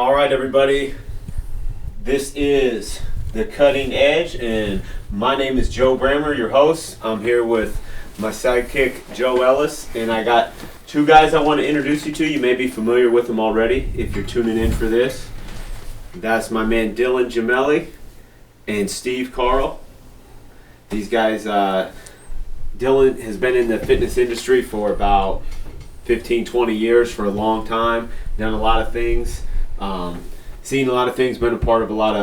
All right, everybody. This is The Cutting Edge, and my name is Joe Brammer, your host. I'm here with my sidekick, Joe Ellis, and I got two guys I want to introduce you to. You may be familiar with them already if you're tuning in for this. That's my man Dylan Gemelli and Steve Carl. These guys, Dylan has been in the fitness industry for about 15, 20 years, for a long time, done a lot of things. Seen a lot of things, been a part of a lot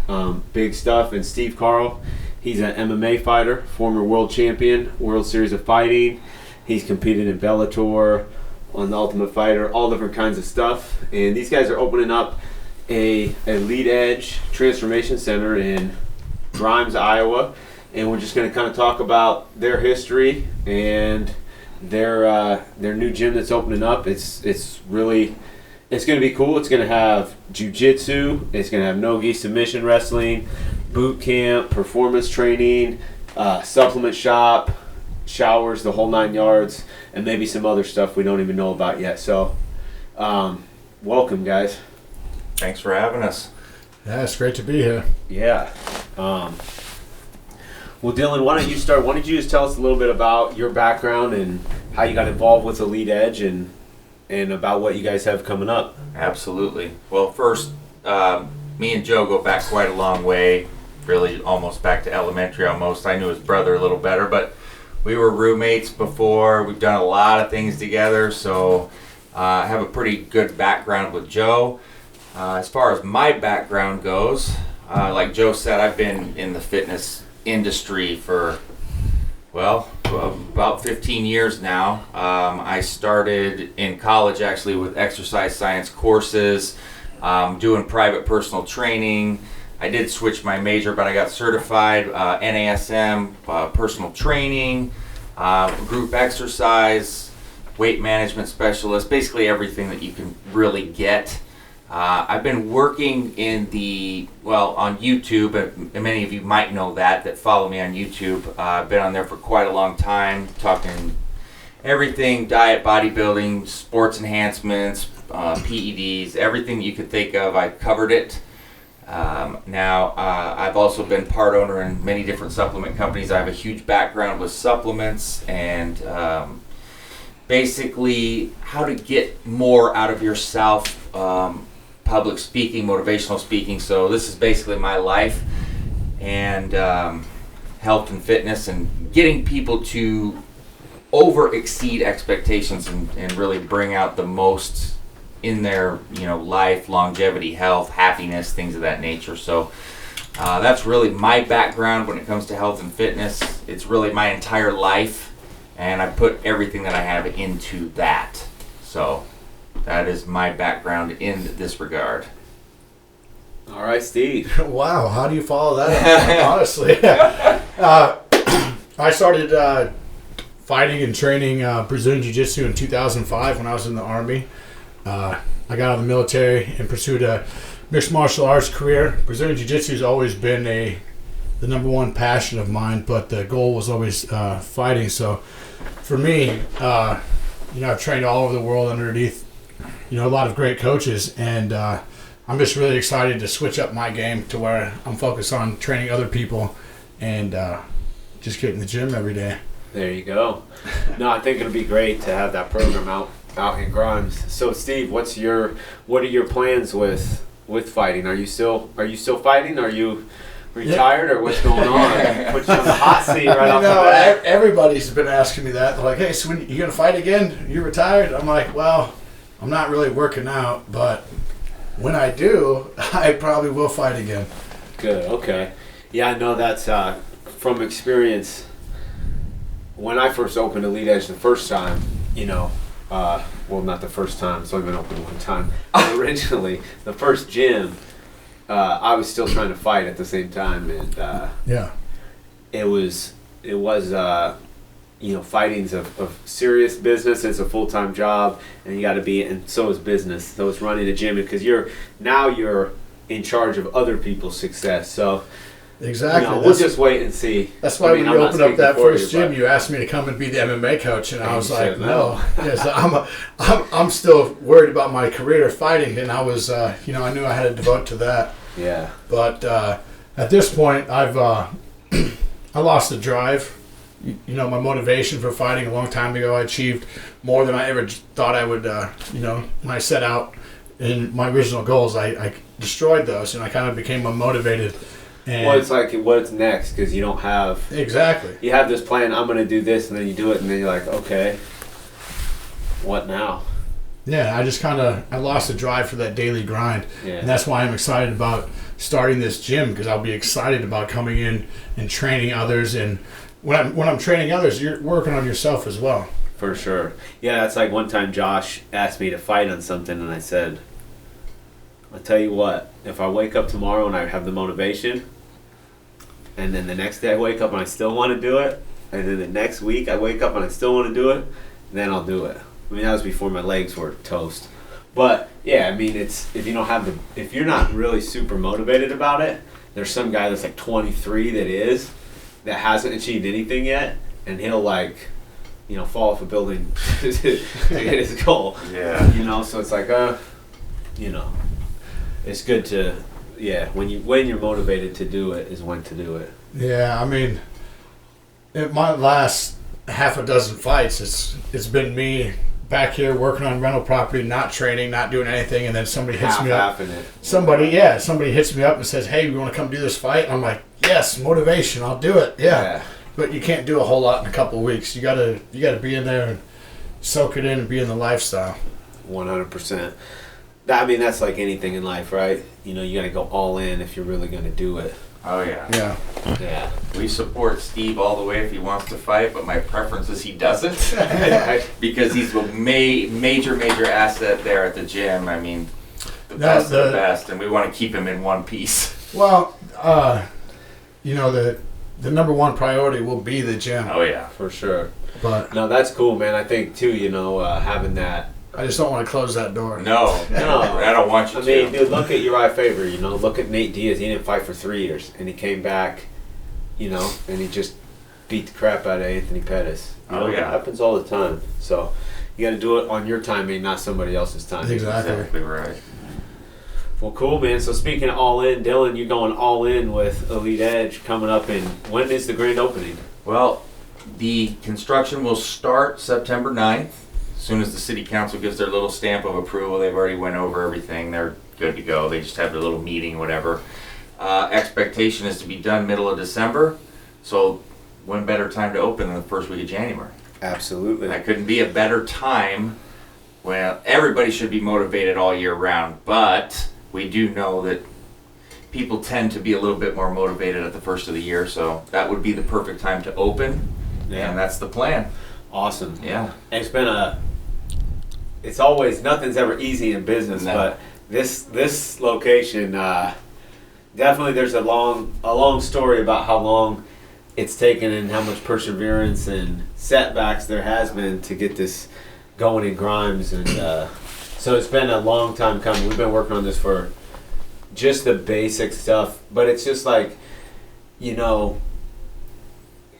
of big stuff. And Steve Carl, he's an MMA fighter, former world champion, World Series of Fighting. He's competed in Bellator, on The Ultimate Fighter, all different kinds of stuff. And these guys are opening up a Lead Edge Transformation Center in Grimes, Iowa. And we're just going to kind of talk about their history and their new gym that's opening up. It's going to be cool. It's going to have jiu-jitsu. It's going to have no-gi submission wrestling, boot camp, performance training, supplement shop, showers, the whole 9 yards, and maybe some other stuff we don't even know about yet. So, welcome, guys. Thanks for having us. Yeah, it's great to be here. Yeah. Well, Dylan, why don't you start? Why don't you just tell us a little bit about your background and how you got involved with the Lead Edge and about what you guys have coming up. Absolutely. Well, first, me and Joe go back quite a long way, really almost back to elementary almost. I knew his brother a little better, but we were roommates before. We've done a lot of things together, so I have a pretty good background with Joe. As far as my background goes, like Joe said, I've been in the fitness industry for, well, about 15 years now. I started in college actually with exercise science courses, doing private personal training. I did switch my major, but I got certified NASM, personal training, group exercise, weight management specialist, basically everything that you can really get. I've been working on YouTube, and many of you might know that follow me on YouTube. I've been on there for quite a long time, talking everything, diet, bodybuilding, sports enhancements, PEDs, everything you could think of, I covered it. Now, I've also been part owner in many different supplement companies. I have a huge background with supplements and basically how to get more out of yourself, public speaking, motivational speaking. So this is basically my life and health and fitness and getting people to exceed expectations and really bring out the most in their life, longevity, health, happiness, things of that nature. So that's really my background when it comes to health and fitness. It's really my entire life, and I put everything that I have into that. So that is my background in this regard. All right, Steve. Wow, how do you follow that up? Honestly. I started fighting and training Brazilian Jiu-jitsu in 2005 when I was in the Army. I got out of the military and pursued a mixed martial arts career. Brazilian Jiu-jitsu has always been the number one passion of mine, but the goal was always fighting. So for me, I've trained all over the world underneath a lot of great coaches, and I'm just really excited to switch up my game to where I'm focused on training other people and just getting the gym every day. There you go. No, I think it'll be great to have that program out in Grimes. So, Steve, what are your plans with fighting? Are you still fighting? Are you retired, or what's going on? Put you on the hot seat right off the bat. Everybody's been asking me that. They're like, hey, so when you gonna fight again? You retired? I'm like, well, I'm not really working out, but when I do, I probably will fight again. Good, okay. Yeah, I know that's from experience. When I first opened a Lead Edge the first time, well, not the first time, it's only been open one time. But originally, the first gym, I was still trying to fight at the same time, and it was fighting's of serious business. It's a full-time job, and you got to be, and so is business. So it's running a gym, because you're in charge of other people's success. So Exactly. We'll just wait and see. That's why when you opened up that first gym, but you asked me to come and be the MMA coach, and I was like, no. Yes, I'm still worried about my career fighting, and I was, I knew I had to devote to that. Yeah. But at this point, I've I lost the drive. My motivation for fighting a long time ago. I achieved more than I ever thought I would. When I set out in my original goals, I destroyed those, and I kind of became unmotivated. And well, it's like, what's next? Because you don't have... Exactly. You have this plan, I'm going to do this, and then you do it, and then you're like, okay, what now? Yeah, I lost the drive for that daily grind. Yeah. And that's why I'm excited about starting this gym, because I'll be excited about coming in and training others. And when I'm training others, you're working on yourself as well. For sure. Yeah, that's like one time Josh asked me to fight on something, and I said, I'll tell you what, if I wake up tomorrow and I have the motivation, and then the next day I wake up and I still want to do it, and then the next week I wake up and I still want to do it, then I'll do it. I mean, that was before my legs were toast. But yeah, I mean, it's if you're not really super motivated about it, there's some guy that's like 23 that hasn't achieved anything yet, and he'll fall off a building to get his goal. Yeah. So it's like it's good to when you're motivated to do it is when to do it. Yeah, I mean, in my last half a dozen fights, it's been me back here working on rental property, not training, not doing anything, and then somebody hits me up. Somebody hits me up and says, "Hey, we want to come do this fight?" And I'm like, "Yes, motivation, I'll do it." Yeah. But you can't do a whole lot in a couple of weeks. You gotta be in there and soak it in and be in the lifestyle. 100%. I mean, that's like anything in life, right? You gotta go all in if you're really gonna do it. Oh, yeah. Yeah. We support Steve all the way if he wants to fight, but my preference is he doesn't. Because he's a major asset there at the gym. I mean, the best of the best, and we want to keep him in one piece. Well, the number one priority will be the gym. Oh, yeah. For sure. But no, that's cool, man. I think, too, having that. I just don't want to close that door. No, I don't want you to. I mean, dude, look at Uriah Faber, look at Nate Diaz. He didn't fight for 3 years, and he came back, and he just beat the crap out of Anthony Pettis. Oh, yeah. It happens all the time. So you got to do it on your timing, not somebody else's timing. Exactly Right. Well, cool, man. So speaking of all in, Dylan, you're going all in with Elite Edge coming up when is the grand opening? Well, the construction will start September 9th. As soon as the city council gives their little stamp of approval, they've already went over everything. They're good to go. They just have their little meeting, whatever. Expectation is to be done middle of December. So when better time to open than the first week of January? Absolutely. That couldn't be a better time. Well, everybody should be motivated all year round, but we do know that people tend to be a little bit more motivated at the first of the year, so that would be the perfect time to open, and that's the plan. Awesome. Yeah. And it's always, nothing's ever easy in business, No. but this location, definitely there's a long story about how long it's taken and how much perseverance and setbacks there has been to get this going in Grimes, and so it's been a long time coming. We've been working on this for just the basic stuff, but it's just like,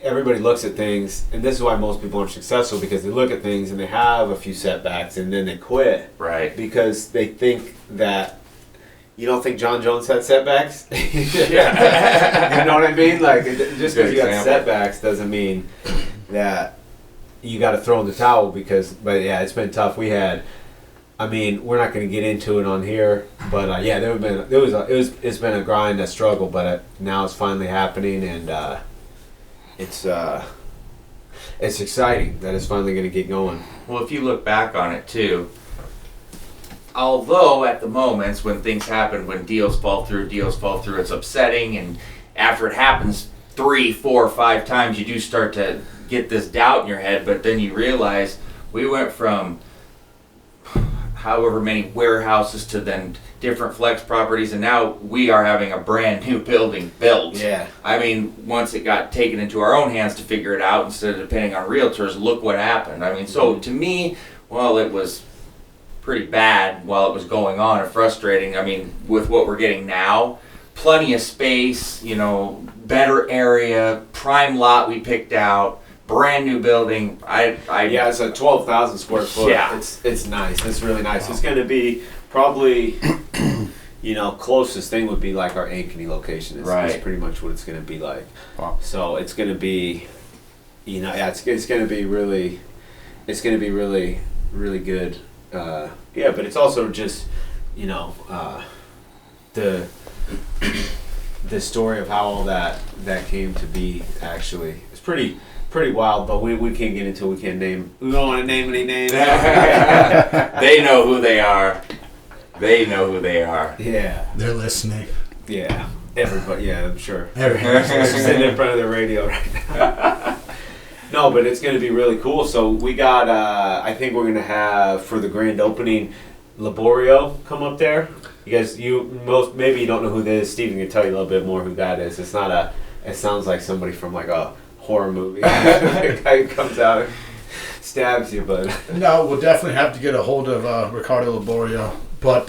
everybody looks at things, and this is why most people aren't successful, because they look at things and they have a few setbacks and then they quit. Right. Because they think that, you don't think John Jones had setbacks? Yeah. You know what I mean? Like, just because you got example. setbacks doesn't mean that you got to throw in the towel, but yeah, it's been tough. We're not going to get into it on here, but it's been a grind, a struggle, but now it's finally happening, and it's exciting that it's finally going to get going. Well, if you look back on it too, although at the moments when things happen, when deals fall through, it's upsetting, and after it happens 3, 4, 5 times, you do start to get this doubt in your head, but then you realize we went from however many warehouses to then different flex properties, and now we are having a brand new building built. Yeah. I mean, once it got taken into our own hands to figure it out instead of depending on realtors, look what happened. I mean, so to me, well, it was pretty bad while it was going on and frustrating. I mean, with what we're getting now, plenty of space, better area, prime lot we picked out, brand new building. Yeah, it's a 12,000 square foot. Yeah. It's nice. It's really nice. It's going to be probably, closest thing would be like our Ankeny location. Is pretty much what it's going to be like. Wow. So it's going to be, it's going to be really, really good. But it's also just, the story of how all that came to be actually. It's pretty wild, but we can't get into it. We don't want to name any names. They know who they are. Yeah. They're listening. Yeah. Everybody, yeah, I'm sure. Everybody's They're sitting in front of the radio right now. No, but it's going to be really cool. So we got, I think we're going to have, for the grand opening, Laborio come up there. You guys, maybe you don't know who that is. Steven can tell you a little bit more who that is. It's not it sounds like somebody from like a horror movie. The guy who comes out and stabs you, but. No, we'll definitely have to get a hold of Ricardo Laborio. But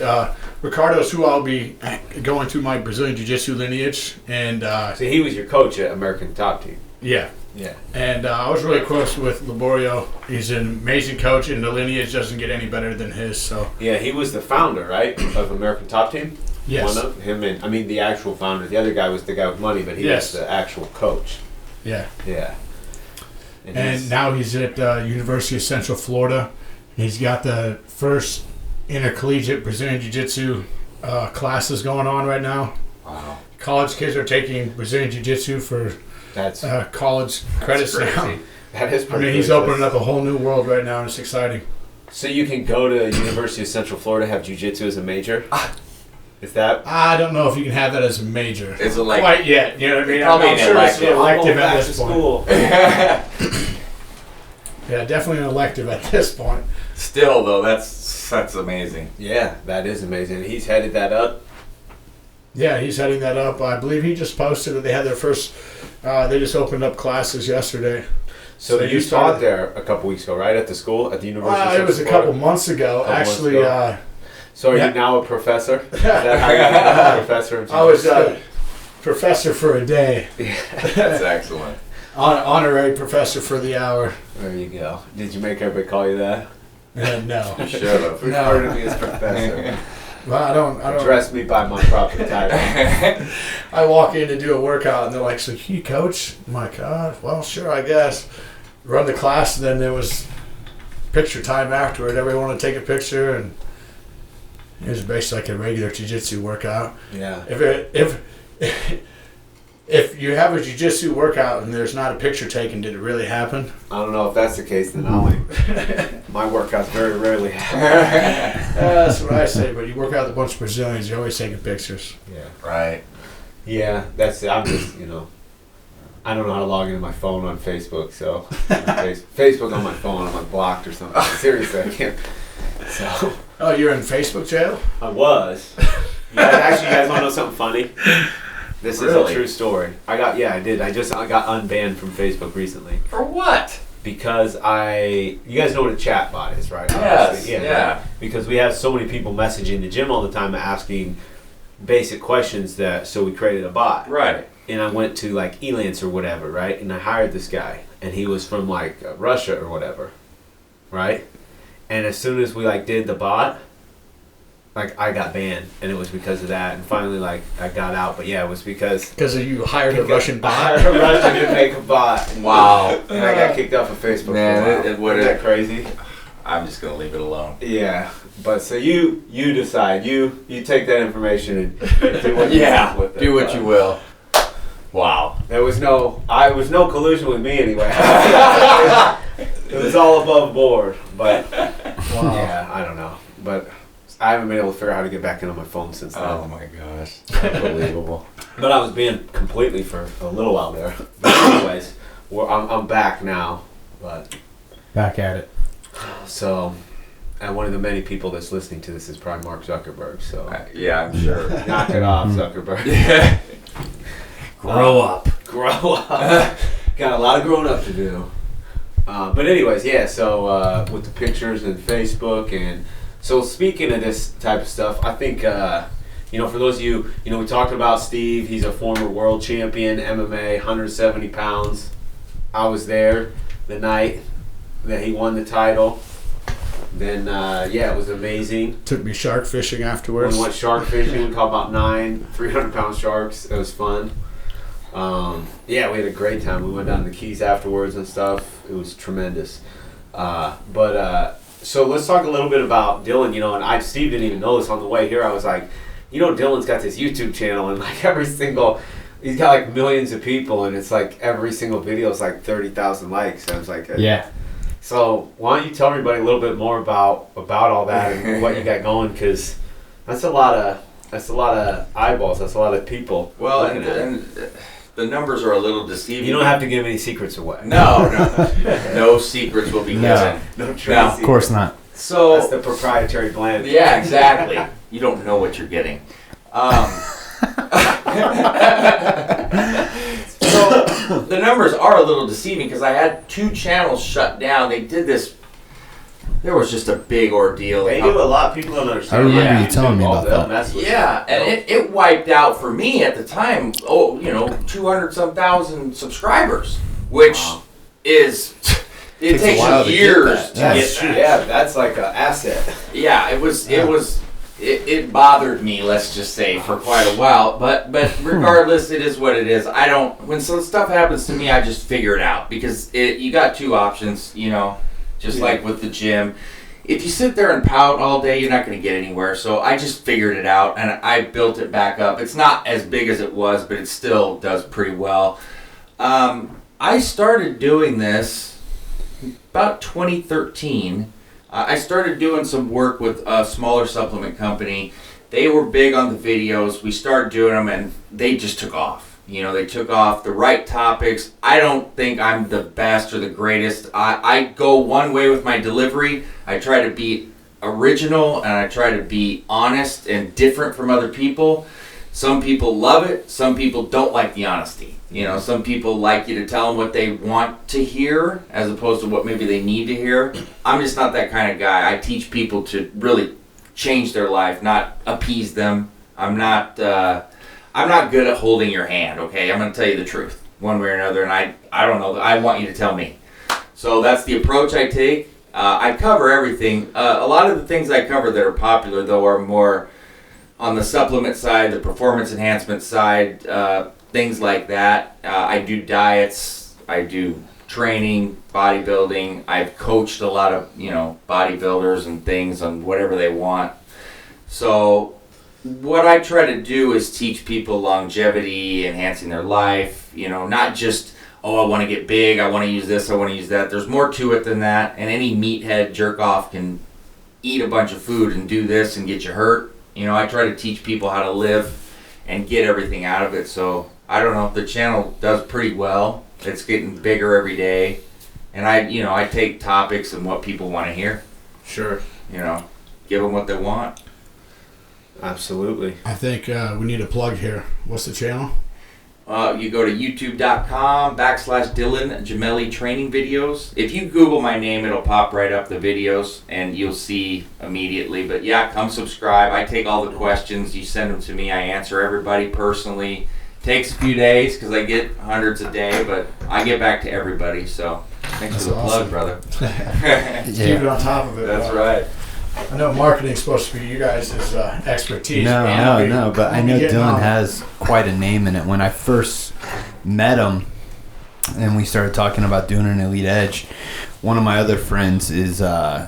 Ricardo's who I'll be going through my Brazilian Jiu-Jitsu lineage. And so he was your coach at American Top Team. Yeah. Yeah. And I was really close with Laborio. He's an amazing coach, and the lineage doesn't get any better than his. So. Yeah, he was the founder, right, of American Top Team? Yes. One of him and, the actual founder. The other guy was the guy with money, but he was the actual coach. Yeah. Yeah. And now he's at University of Central Florida. He's got the first intercollegiate Brazilian Jiu-Jitsu classes going on right now. Wow. College kids are taking Brazilian Jiu-Jitsu for college credits now. That is pretty he's opening up a whole new world right now, and it's exciting. So you can go to University of Central Florida, have Jiu-Jitsu as a major? Is that? I don't know if you can have that as a major. Is it like quite yet? You know what I mean? Probably I'm sure it's an elective at this school. Yeah, definitely an elective at this point. Still though, that's amazing. Yeah, that is amazing. He's headed that up. Yeah, he's heading that up. I believe he just posted that they had their first. They just opened up classes yesterday. So you taught there a couple weeks ago, right? At the school, at the University. It was a couple months ago, actually. So are you now a professor? Is that how you became a professor? Of I was a professor for a day. That's excellent. Honorary professor for the hour. There you go. Did you make everybody call you that? No. You should have. Refer to me as professor. Well, I don't. Address me by my proper title. I walk in to do a workout, and they're like, "So you coach?" I'm like, well, sure, I guess. Run the class, and then there was picture time afterward. Everyone would take a picture, and it was basically like a regular jiu-jitsu workout. Yeah. If you have a jiu-jitsu workout and there's not a picture taken, did it really happen? I don't know if that's the case. Then my workouts very rarely happen. That's what I say. But you work out with a bunch of Brazilians, you're always taking pictures. Yeah. Right. Yeah, that's it. I'm just, I don't know how to log into my phone on Facebook, so Facebook on my phone, I'm like blocked or something. Seriously, I can't. So. Oh, you're in Facebook jail? I was. You guys want to know something funny? This is a true story. I did. I got unbanned from Facebook recently. For what? Because you guys know what a chat bot is, right? Yes. Yeah. Because we have so many people messaging the gym all the time asking basic questions so we created a bot. Right. And I went to like Elance or whatever, right? And I hired this guy, and he was from like Russia or whatever, right? And as soon as we did the bot, I got banned, and it was because of that. And finally, I got out. But yeah, it was because you hired a Russian bot. I hired a Russian to make a bot. Wow. And I got kicked off of Facebook. Man, Isn't that crazy? I'm just gonna leave it alone. Yeah, but so you decide. You take that information and do what you want with it. Do what you will. Wow. There was no collusion with me anyway. It was all above board. But yeah, I don't know. But I haven't been able to figure out how to get back in on my phone since then. Oh my gosh. Unbelievable. But I was banned completely for a little while there. But anyways, I'm back now. But back at it. So, and one of the many people that's listening to this is probably Mark Zuckerberg. So yeah, I'm sure. Knock it off, Zuckerberg. Yeah. Grow up. Grow up. Got a lot of growing up to do. But anyways, yeah. So with the pictures and Facebook, and so speaking of this type of stuff, I think for those of you, we talked about Steve. He's a former world champion, MMA, 170 pounds. I was there the night that he won the title. Then, it was amazing. Took me shark fishing afterwards. We went shark fishing. We caught about 9 300-pound sharks. It was fun. We had a great time. We went down to the Keys afterwards and stuff. It was tremendous. So let's talk a little bit about Dylan. And Steve didn't even know this on the way here. I was like, Dylan's got this YouTube channel, and like he's got like millions of people, and it's like every single video is like 30,000 likes. And I was like, yeah. So why don't you tell everybody a little bit more about all that and what you got going? Because that's a lot of eyeballs. That's a lot of people. Well, and the numbers are a little deceiving. You don't have to give any secrets away. No secrets will be given. No, of course not. So that's the proprietary blend. Yeah, exactly. You don't know what you're getting. So the numbers are a little deceiving because I had 2 channels shut down. They did this. There was just a big ordeal. They do a lot. People don't understand. I remember you telling me about that. And it wiped out for me at the time. 200-some thousand subscribers, which is it takes years to get that. Yeah, that's like an asset. Yeah, it bothered me, let's just say, for quite a while. But regardless, it is what it is. When some stuff happens to me, I just figure it out because you got 2 options, just like with the gym. If you sit there and pout all day, you're not going to get anywhere. So I just figured it out and I built it back up. It's not as big as it was, but it still does pretty well. I started doing this about 2013. I started doing some work with a smaller supplement company. They were big on the videos. We started doing them, and they just took off. They took off the right topics. I don't think I'm the best or the greatest. I go one way with my delivery. I try to be original, and I try to be honest and different from other people. Some people love it. Some people don't like the honesty. Some people like you to tell them what they want to hear as opposed to what maybe they need to hear. I'm just not that kind of guy. I teach people to really change their life, not appease them. I'm not good at holding your hand, okay? I'm going to tell you the truth one way or another, and I don't know. I want you to tell me. So that's the approach I take. I cover everything. A lot of the things I cover that are popular, though, are more on the supplement side, the performance enhancement side, things like that. I do diets, I do training, bodybuilding. I've coached a lot of, bodybuilders and things on whatever they want. So what I try to do is teach people longevity, enhancing their life, not just, I want to get big, I want to use this, I want to use that. There's more to it than that, and any meathead jerk-off can eat a bunch of food and do this and get you hurt. I try to teach people how to live and get everything out of it. So I don't know, the channel does pretty well. It's getting bigger every day, and I take topics and what people want to hear. Sure. Give them what they want. Absolutely. I think we need a plug here. What's the channel? You go to youtube.com/Dylan Gemelli training videos. If you Google my name, it'll pop right up the videos and you'll see immediately. But yeah, come subscribe. I take all the questions. You send them to me. I answer everybody personally. Takes a few days because I get hundreds a day, but I get back to everybody. So thanks for the plug, brother. Keep it on top of it. That's right. I know marketing's supposed to be you guys' expertise. No, but I know Dylan has quite a name in it. When I first met him and we started talking about doing an Elite Edge, one of my other friends is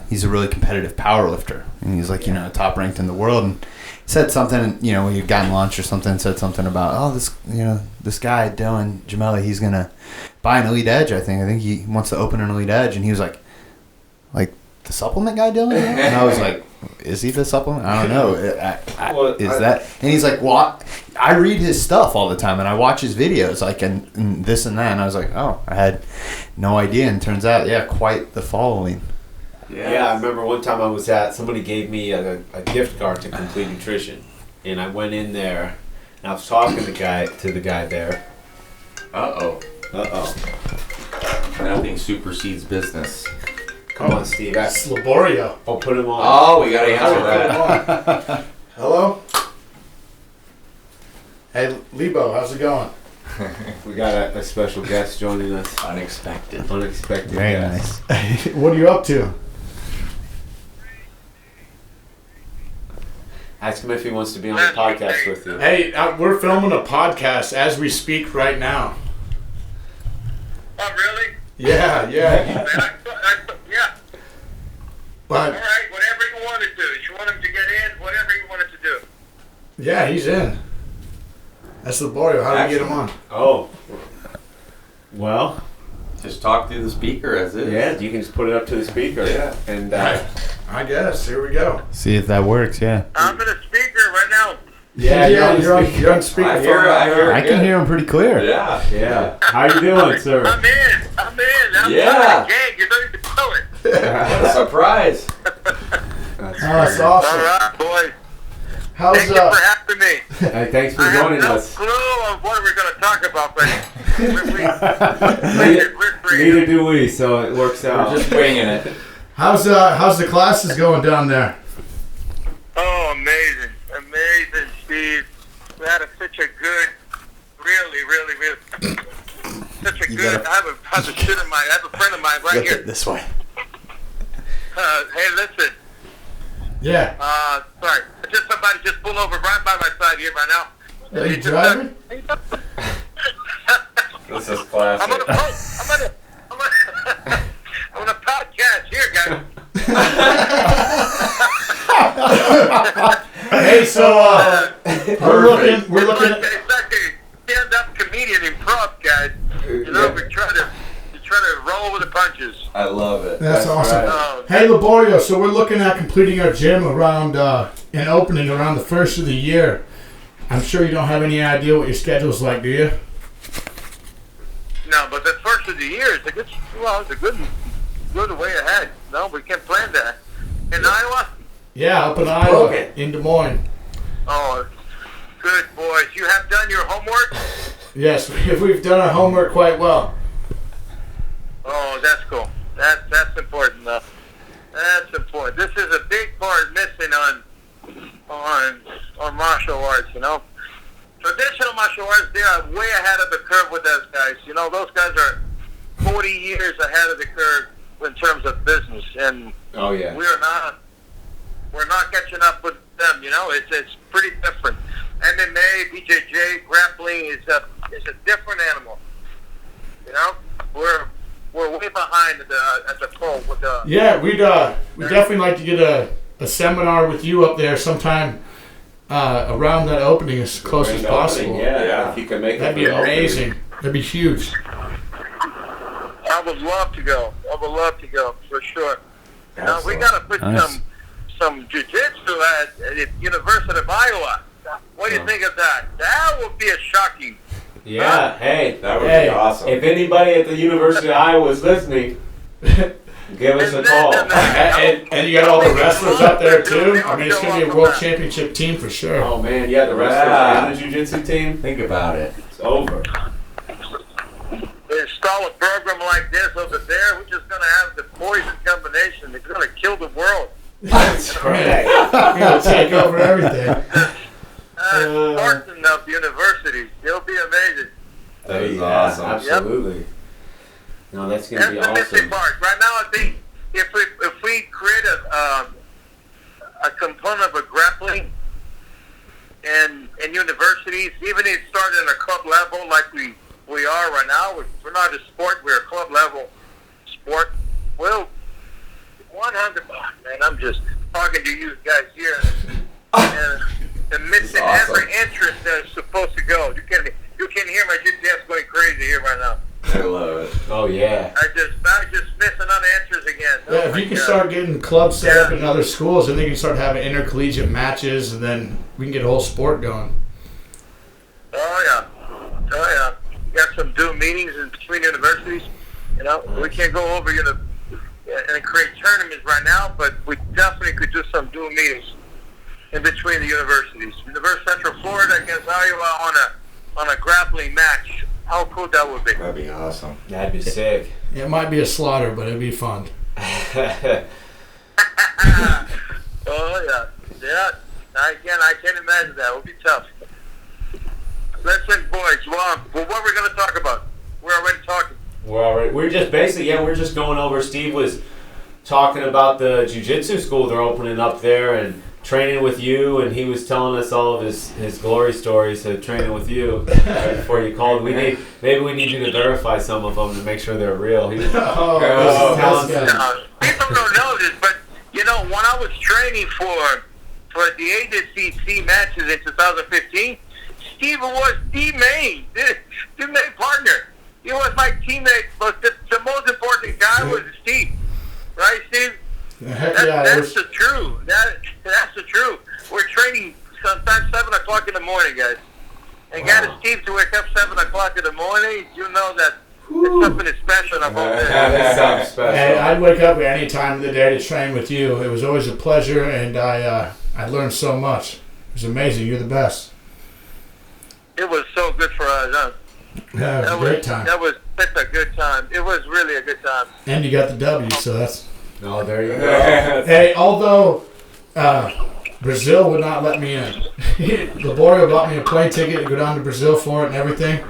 he's a really competitive power lifter, and he's like top ranked in the world, and said something, we had gotten lunch or something, said something about, this guy Dylan Gemelli, he's gonna buy an Elite Edge. I think he wants to open an Elite Edge, and he was like the supplement guy Dylan? And I was like, is he the supplement? I don't know. And he's like, well, I read his stuff all the time and I watch his videos, and this and that. And I was like, I had no idea. And turns out, quite the following. Yeah, I remember one time somebody gave me a gift card to Complete Nutrition, and I went in there and I was talking to the guy there. Uh-oh. Nothing supersedes business. Come on, Steve. It's Laborio. I'll put him on. Oh, we got to answer that. Hello? Hey, Lebo, how's it going? We got a special guest joining us. Unexpected. Very guest. nice. What are you up to? Ask him if he wants to be on the podcast with you. Hey, we're filming a podcast as we speak right now. Oh, really? Yeah. Yeah. All But right, whatever you want to do. You want him to get in, whatever you want him to do. yeah, he's in. That's Laborio. How do we get him on? Oh. Well, Just talk through the speaker as is. yeah, you can just put it up to the speaker. Yeah. And I guess. Here we go. See if that works. Yeah. I'm in a speaker right now. yeah, you're on I speaker. hear I can hear him pretty clear. Yeah. Yeah. How you doing, sir? I'm in. I'm Yeah. part of the gang. You're ready to blow it. What a surprise. That's That's great. All awesome. right, boys. How's Thank you for having me. Hey, thanks for I have joining no us. clue of what we're going to talk about, but we're Neither do we, so it works out. We're just winging it. how's the classes going down there? Oh, amazing. Amazing, Steve. We had such a good, really, such a good, I have a friend of mine right here. This way. Hey, listen. Yeah. Sorry. Somebody just pulled over right by my side here right now. Are you driving? This is classic. I'm on a podcast here, guys. Hey, so we're looking. It's like a stand-up comedian improv, guys. You know, we try to roll with the punches. I love it. That's awesome. Oh, Hey, Laborio, so we're looking at completing our gym around and opening around the first of the year. I'm sure you don't have any idea what your schedule's like, do you? no, but the first of the year is it's a good way ahead. No, we can plan that. In Iowa? Yeah, up in Iowa, Okay. in Des Moines. Oh, good boys. You have done your homework? Yes, we've done our homework quite well. Oh, that's cool. That's important, though. That's important. This is a big part missing on martial arts, you know. Traditional martial arts, they are way ahead of the curve with those guys. You know, those guys are 40 years ahead of the curve in terms of business, and Oh, yeah. we're not catching up with them. You know, it's pretty different. MMA, BJJ, grappling is a different animal. You know, we're way behind at the pole with the. Yeah, we'd definitely like to get a seminar with you up there sometime around that opening as close as Grand possible. opening, Yeah, Yeah. if you can make it. That'd be for the opening. amazing. That'd be huge. I would love to go. For sure. Now we got to put Nice. some jiu-jitsu at University of Iowa. What do you think of that? That would be a shocking. Yeah, hey. That would Hey, be awesome. If anybody at the University of Iowa is listening, give us a call. And you got all the wrestlers up there too. I mean, it's gonna be a world championship team for sure. Oh, man, yeah, the wrestlers Yeah. and the jiu-jitsu team, Think about it. it's over. They install a program like this over there. We're just going to have the poison combination. It's going to kill the world. That's right. We're gonna take over everything. Spartan of universities. It'll be amazing. That is Yeah, awesome. Absolutely. No, that's going to That's be the missing awesome. part. Right now, I think if we create a component of a grappling in universities, even if it started in a club level like we are right now, we're not a sport, we're a club level sport. Well, 100. Man, I'm just talking to you guys here, and missing Awesome. every entrance that's supposed to go. You can hear my GPS going crazy here right now. I love it. Oh, yeah. I just missing unanswers again. Yeah, if you can start getting clubs set up in other schools, then they can start having intercollegiate matches, and then we can get a whole sport going. Oh yeah. Got some dual meetings in between universities. You know, we can't go over and create tournaments right now, but we definitely could do some dual meetings in between the universities. University of Central Florida against Iowa on a grappling match. How cool that would be. That'd be awesome. That'd be sick. It might be a slaughter, but it'd be fun. Oh yeah. I can't imagine that. It would be tough. Well, what we're going to talk about? We're already talking. We're just basically, we're just going over. Steve was talking about the jiu-jitsu school they're opening up there and training with you, and he was telling us all of his glory stories of training with you right before you called. Maybe we need you to verify some of them to make sure they're real. People don't know this, but you know, when I was training for the ADCC matches in 2015, Steve was the main partner. He was my teammate, but the most important guy was Steve. Right, Steve? That's the truth. That's the truth. We're training sometimes 7 o'clock in the morning, guys. And got Steve to wake up 7 o'clock in the morning. You know that there's something special about that sounds special. Hey, I'd wake up at any time of the day to train with you. It was always a pleasure, and I learned so much. It was amazing. You're the best. It was so good for us, huh? Yeah, it was a great time. That was such a good time. It was really a good time. And you got the W, so that's... Oh, there you go. Hey, although Brazil would not let me in. Laborio bought me a plane ticket to go down to Brazil for it and everything,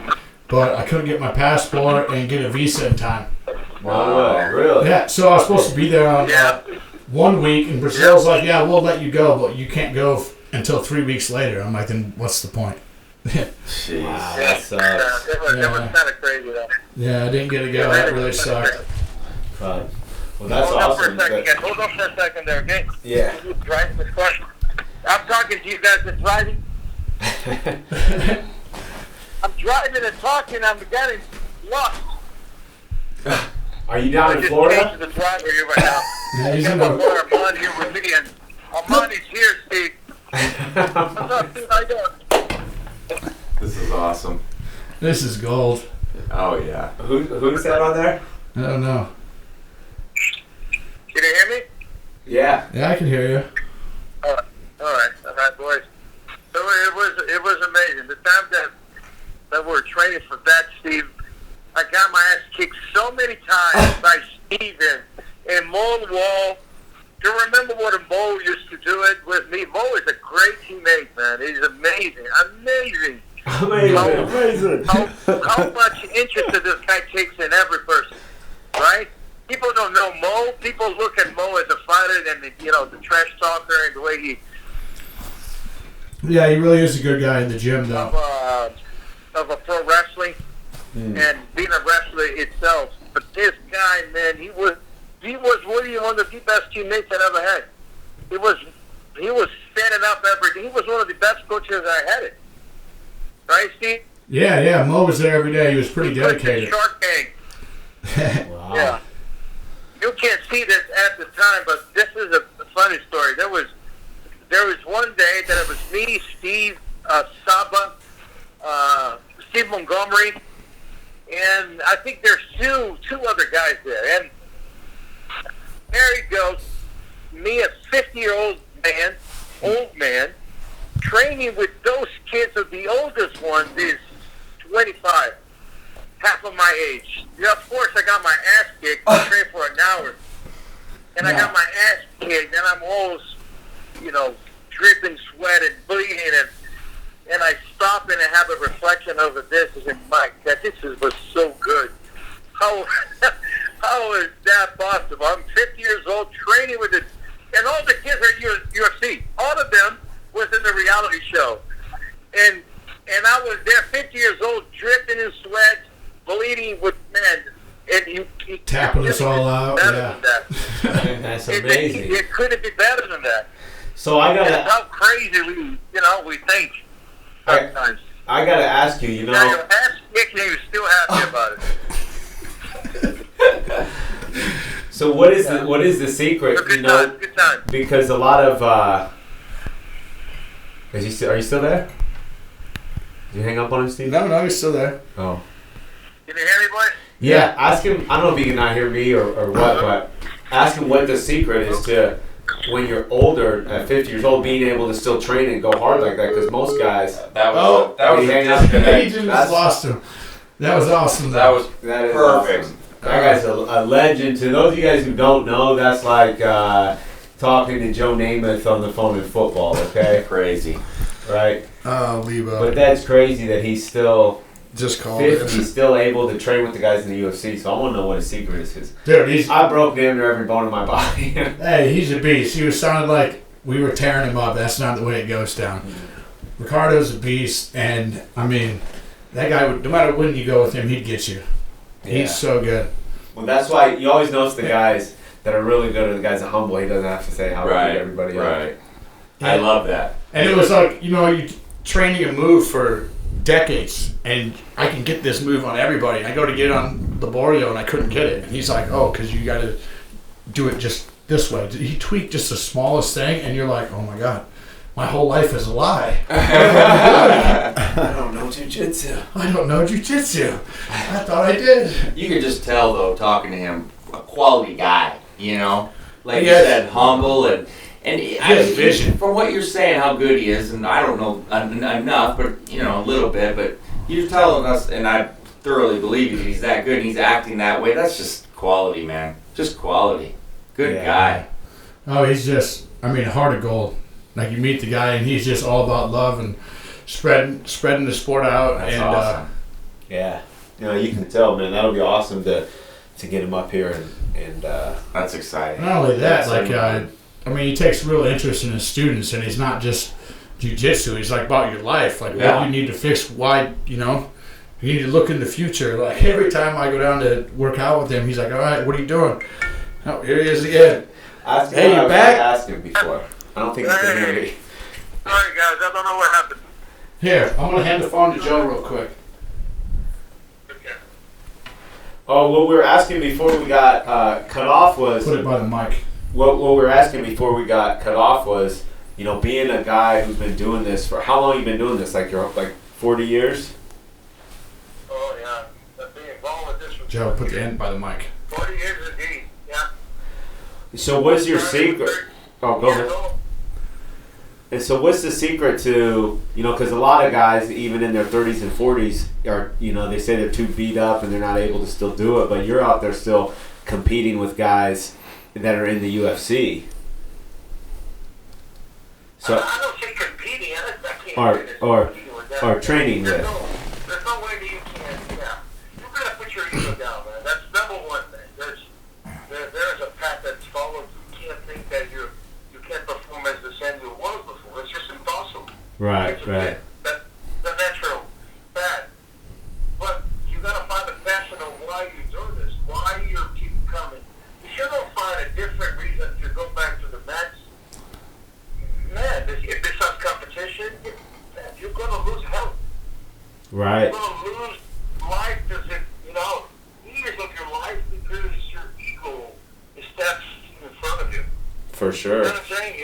but I couldn't get my passport and get a visa in time. Wow, really? Yeah, so I was supposed to be there on 1 week, and Brazil's like, yeah, we'll let you go, but you can't go until 3 weeks later. I'm like, then what's the point? Jeez, Wow, that sucks. It was kind of crazy, though. Yeah, I didn't get to go. That really sucked. Well, that's Hold awesome. Hold on for a second there, okay? Yeah. You driving this car? I'm talking to you guys that's driving. I'm driving and talking. I'm getting lost. Are you down in Florida? The driver here right now. Yeah, he's in Armand here with me, and Armand is here, Steve. What's up, Steve? How you doing? This is awesome. This is gold. Oh yeah. Who's that on there? I don't know. Can you hear me? Yeah. Yeah, I can hear you. All right, boys. So it was amazing. The time that we were training for that, Steve, I got my ass kicked so many times by Steve and Mo Wall. Do you remember what Mo used to do it with me? Mo is a great teammate, man. He's amazing. How much interest this guy takes in every person, right? People don't know Mo. People look at Mo as a fighter and the trash talker and the way he. Yeah, he really is a good guy in the gym, though. Of a pro wrestling and being a wrestler itself, but this guy, man, he was really one of the best teammates I ever had. He was standing up everything. He was one of the best coaches I had it. Right, Steve? Yeah. Mo was there every day. He was pretty dedicated. Shark Tank. Wow. Yeah. You can't see this at the time, but this is a funny story. There was one day that it was me, Steve, Saba, Steve Montgomery, and I think there's two other guys there. And there he goes, me, a 50-year-old old man, training with those kids. Of the oldest one is 25, half of my age. Yeah, of course, I got my ass kicked. I trained for an hour, and I got my ass kicked, and I'm always, dripping sweat and bleeding, and I stop and I have a reflection over this, and my God, this was so good. How is that possible? I'm 50 years old, training with it, and all the kids are UFC. All of them was in the reality show, and I was there, 50 years old, dripping in sweat, bleeding with men, and he tapping us all out. Yeah, That's amazing. It couldn't be better than that. So I gotta. How crazy we think sometimes. I gotta ask you. Now your ass kicked, and you're still happy about it. So what is the secret? Good time. Because a lot of are you still there? Did you hang up on him, Steve? No, he's still there. Oh. Can you hear me, boy? Yeah. Ask him. I don't know if he can not hear me or what, but ask him what the secret is to when you're older, at 50 years old, being able to still train and go hard like that. Because most guys. That was a disconnect. He just lost him. That was awesome. That is perfect. Awesome. That guy's a legend. To those of you guys who don't know, that's like talking to Joe Namath on the phone in football. Okay. Crazy. Right. Oh, Lebo. But that's crazy that he's still just called 50 still able to train with the guys in the UFC. So I want to know what his secret is. 'Cause Dude, I broke damn near every bone in my body. hey, he's a beast. He was sounding like we were tearing him up. That's not the way it goes down. Ricardo's a beast, and I mean, that guy, no matter when you go with him, he'd get you. Yeah. He's so good. Well, that's why you always notice the guys that are really good are the guys that humble. He doesn't have to say how good everybody is. Right. I love that. And it was like, you training a move for decades, and I can get this move on everybody. I go to get it on Laborio, and I couldn't get it. And he's like, oh, because you got to do it just this way. He tweaked just the smallest thing, and you're like, oh my God, my whole life is a lie. I don't know jiu-jitsu. I don't know jiu-jitsu. I thought I did. You could just tell, though, talking to him, a quality guy, Like Yes. you said, humble and vision. From what you're saying, how good he is, and I don't know enough, but a little bit. But you're telling us, and I thoroughly believe you, he's that good. And he's acting that way. That's just quality, man. Just quality. Good guy. Oh, he's just, a heart of gold. Like, you meet the guy, and he's just all about love and spreading the sport out. That's and awesome. Yeah, you can tell, man. That'll be awesome to get him up here and. That's exciting. Not only that, he takes real interest in his students, and he's not just jiu-jitsu. He's like about your life, like what you need to fix. Why, you need to look in the future. Like every time I go down to work out with him, he's like, "All right, what are you doing?" Oh, here he is again. Hey, you back? I asked him before. I don't think he can hear me. Sorry, guys. I don't know what happened. Here, I'm gonna hand the phone to Joe real quick. Okay. Oh, what we were asking before we got cut off was. Put it by the mic. What we were asking before we got cut off was, being a guy who's been doing this for how long you been doing this? Like 40 years? Oh, yeah. I've been involved with this for Joe, put the end by the mic. 40 years indeed. Yeah. So what's your secret? Oh, go ahead. And so what's the secret to, because a lot of guys, even in their 30s and 40s, are, they say they're too beat up and they're not able to still do it, but you're out there still competing with guys that are in the UFC. So I don't say competing. I can't or training with. There's no way that you can. Yeah, you gotta put your ego down, man. That's number one thing. There's a path that's followed. You can't think that you can't perform as the same you was before. It's just impossible. Right. That's the natural fact. But you gotta find a passion of why you do this. Why you keep coming. If you don't find a different reason to go back to the match, man, if this is competition, you're going to lose health. Right. You're going to lose life years of your life because your ego steps in front of you. For sure. You know what I'm saying?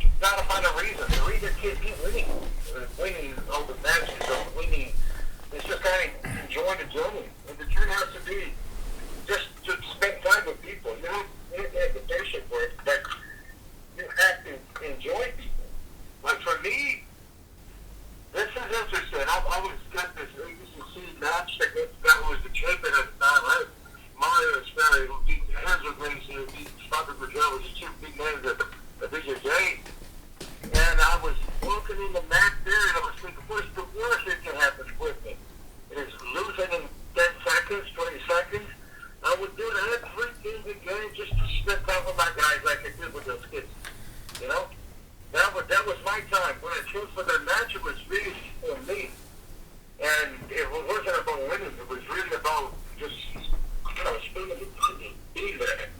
You got to find a reason. The reason can't be winning. Winning all the matches or winning. It's just kind of enjoying the journey. And the journey has to be just to spend time with people. You have to have the patience for it, but you have to enjoy people. Like for me, this is interesting. I always got this ABCC match that was the champion at the time. Mario Sperry, who beat Hansel Gracie, who beat Stopper Brazil, was just two big names at the BJJ. And I was walking in the mat there, and I was thinking, what's the worst that can happen with me? It is losing in 10 seconds, 20 seconds. I would do that 3 games a game just to spend time with my guys like I did with those kids. That was my time. When I chose for that match, it was really for me. And it wasn't about winning. It was really about just, spending the time and being there.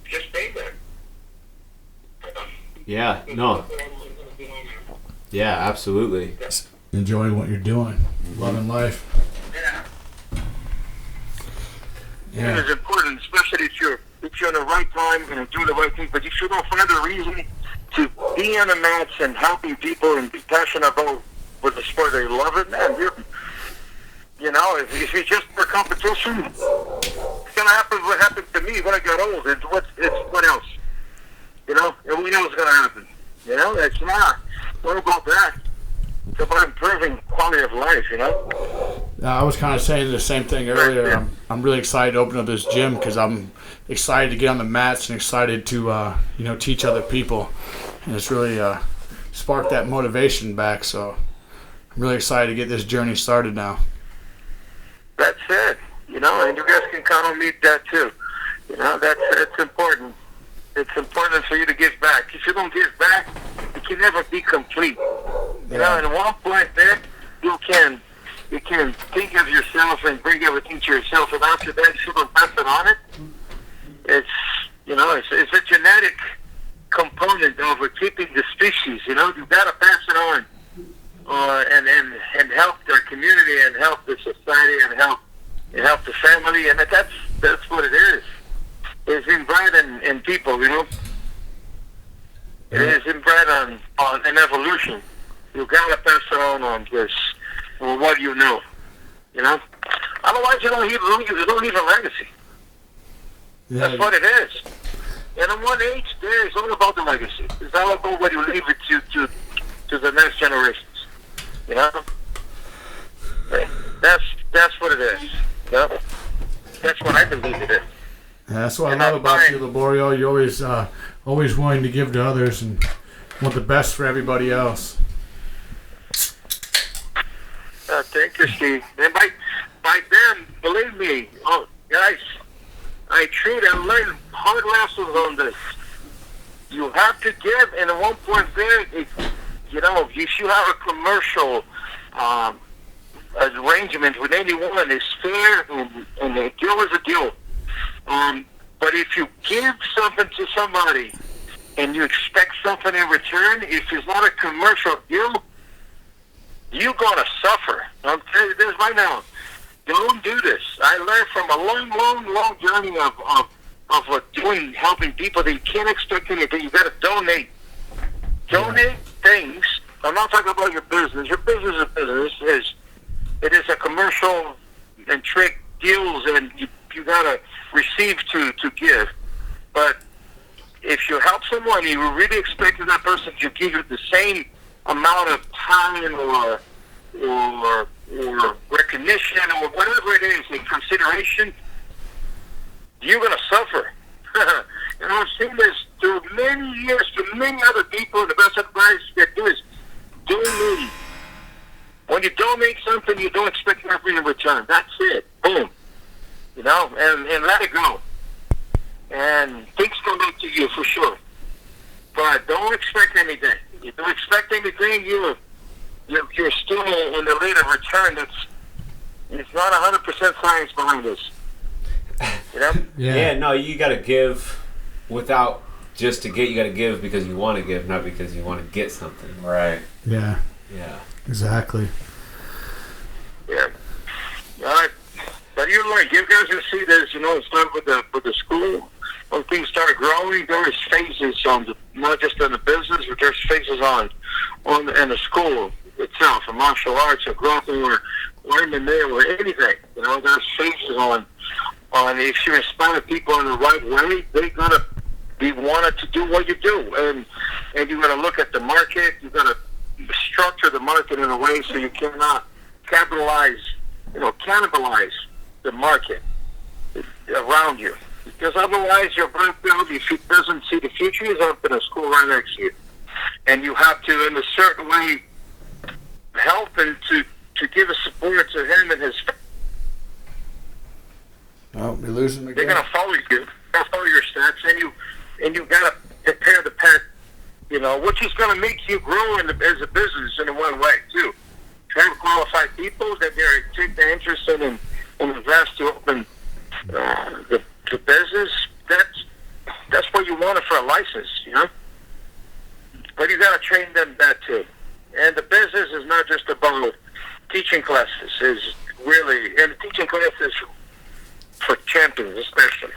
Just being there. Yeah, no. Yeah, absolutely. Enjoy what you're doing. Loving life. Yeah. It is important, especially if you're in the right time and doing the right thing. But if you don't find a reason to be on the mats and helping people and be passionate about with the sport they love it, man, if it's just for competition, it's gonna happen. What happened to me when I got old? It's what else? And we know what's gonna happen. It's not. What about that? It's about improving quality of life. I was kind of saying the same thing earlier. I'm really excited to open up this gym because I'm excited to get on the mats and excited to teach other people. And it's really sparked that motivation back. So I'm really excited to get this journey started now. That's it. You know, and you guys can count on me with that too. You know, it's important. It's important for you to give back. If you don't give back, you can never be complete. You know, and at one point there, you can think of yourself and bring everything to yourself, and after that, if you don't pass it on it's a genetic component of keeping the species. You know, you've got to pass it on, and help their community, and help the society, and help the family, and that's what it is. It's inbred in people, you know. It is inbred on an evolution. You gotta pass it on this, or what you know. You know. Otherwise, you don't leave a legacy. Yeah. That's what it is. And at one age, it's all about the legacy. It's all about what you leave it to the next generations. You know. That's what it is. You know? That's what I believe it is. Yeah, that's what I love about you, Liborio. You're always willing to give to others and want the best for everybody else. Thank you, Steve. And by then, believe me, guys, I learned hard lessons on this. You have to give, and at one point there, if you have a commercial arrangement with anyone, it's fair, and a deal is a deal. But if you give something to somebody and you expect something in return, if it's not a commercial deal, you're going to suffer. I'll tell you this right now. Don't do this. I learned from a long journey of helping people that you can't expect anything. You got to donate. Donate things. I'm not talking about your business. Your business is business. It is a commercial and trick deals, and you got to receive to give. But if you help someone, you really expect that person to give you the same amount of time or recognition or whatever it is, in consideration, you're going to suffer. And I've seen this through many years, through many other people, and the best advice they do is donate. When you donate something, you don't expect nothing in return. That's it. Boom. You know, and let it go. And things come back to you for sure. But don't expect anything. If you don't expect anything, you're still in the rate of return. It's not 100% science behind this. You know? Yeah, no, you got to give without just to get. You got to give because you want to give, not because you want to get something. Right. Yeah. Yeah. Exactly. Yeah. All right. But you guys will see this, it's not with the school. When things started growing, there was phases not just in the business, but there's phases in the school itself, a martial arts, or grappling, or MMA, or anything. There's phases on if you inspire people in the right way, they're gonna be wanted to do what you do, and you gotta look at the market. You gotta structure the market in a way so you cannot cannibalize the market around you. Because otherwise, your black belt, if he doesn't see the future, he's up in a school right next to you. And you have to, in a certain way, help him to give a support to him and his family. Oh, we're losing again. They're going to follow you. They'll follow your steps, and you got to prepare the path, which is going to make you grow as a business in one way, too. Try to qualify people that they take the interest in and invest to open the business. That's what you want it for a license, But you got to train them that too. And the business is not just about teaching classes. And the teaching classes for champions, especially,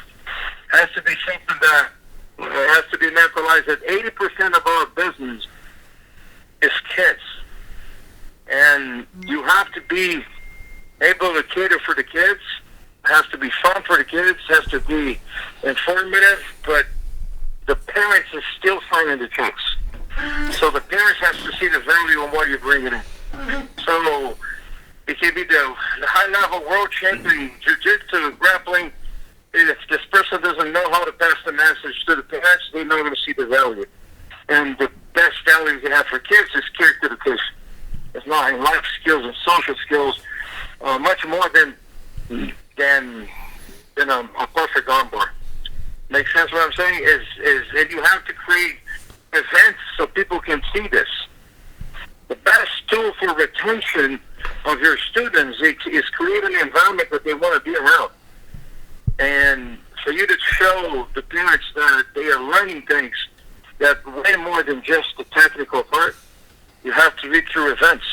has to be something that has to be naturalized. That 80% of our business is kids, and you have to be able to cater for the kids. It has to be fun for the kids. It has to be informative, but the parents is still finding the checks. So the parents has to see the value in what you're bringing in. So it can be the high-level world champion, jiu-jitsu, grappling. If this person doesn't know how to pass the message to the parents, they're not going to see the value. And the best value you can have for kids is character education. It's not in life skills and social skills, much more than a perfect armbar. Make sense what I'm saying? Is and you have to create events so people can see this. The best tool for retention of your students is create an environment that they want to be around. And for you to show the parents that they are learning things that way more than just the technical part, you have to read through events.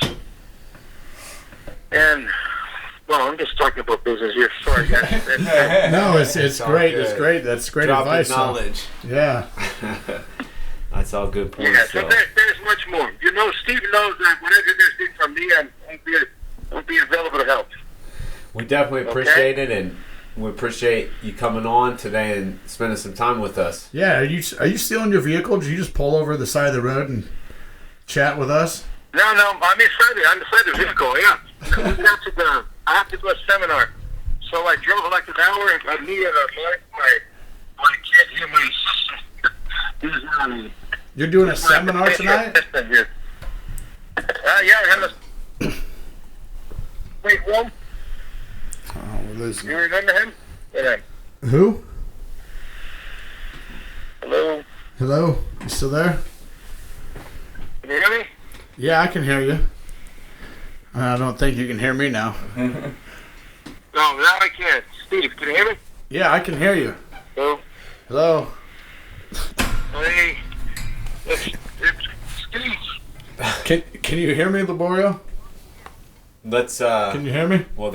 And, well, I'm just talking about business here. Sorry, guys. No, it's great. Good. It's great. That's great advice. Knowledge. Yeah. That's all good points. Yeah, so there's much more. You know, Steve knows that whenever there's need from me, I'll be available to help. We definitely appreciate it, and we appreciate you coming on today and spending some time with us. Yeah, are you still in your vehicle? Did you just pull over the side of the road and chat with us? No, I'm inside the vehicle, yeah. I have to do a seminar. So I drove like an hour, and I needed my kid here, my sister. You're doing a seminar tonight? Yeah, I have a... Wait, one? Oh, we're losing. You remember him? Yeah. Who? Hello? Hello? You still there? Can you hear me? Yeah, I can hear you. I don't think you can hear me now. No, now I can. Steve, can you hear me? Yeah, I can hear you. Hello? Hello? Hey, it's Steve. Can you hear me, Laborio? Let's. Can you hear me? Well,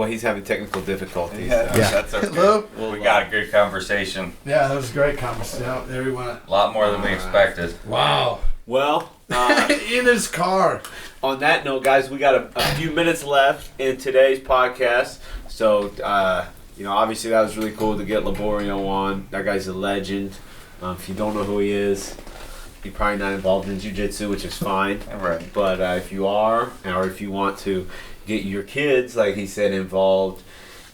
he's having technical difficulties. Yeah, that's okay. Hello? We got a good conversation. Yeah, that was a great conversation. Yeah, there we went. A lot more than we expected. Wow. Well, in his car. on that note, guys, we got a few minutes left in today's podcast. So, obviously that was really cool to get Laborio on. That guy's a legend. If you don't know who he is, you're probably not involved in jiu-jitsu, which is fine. Right. But if you are, or if you want to get your kids, like he said, involved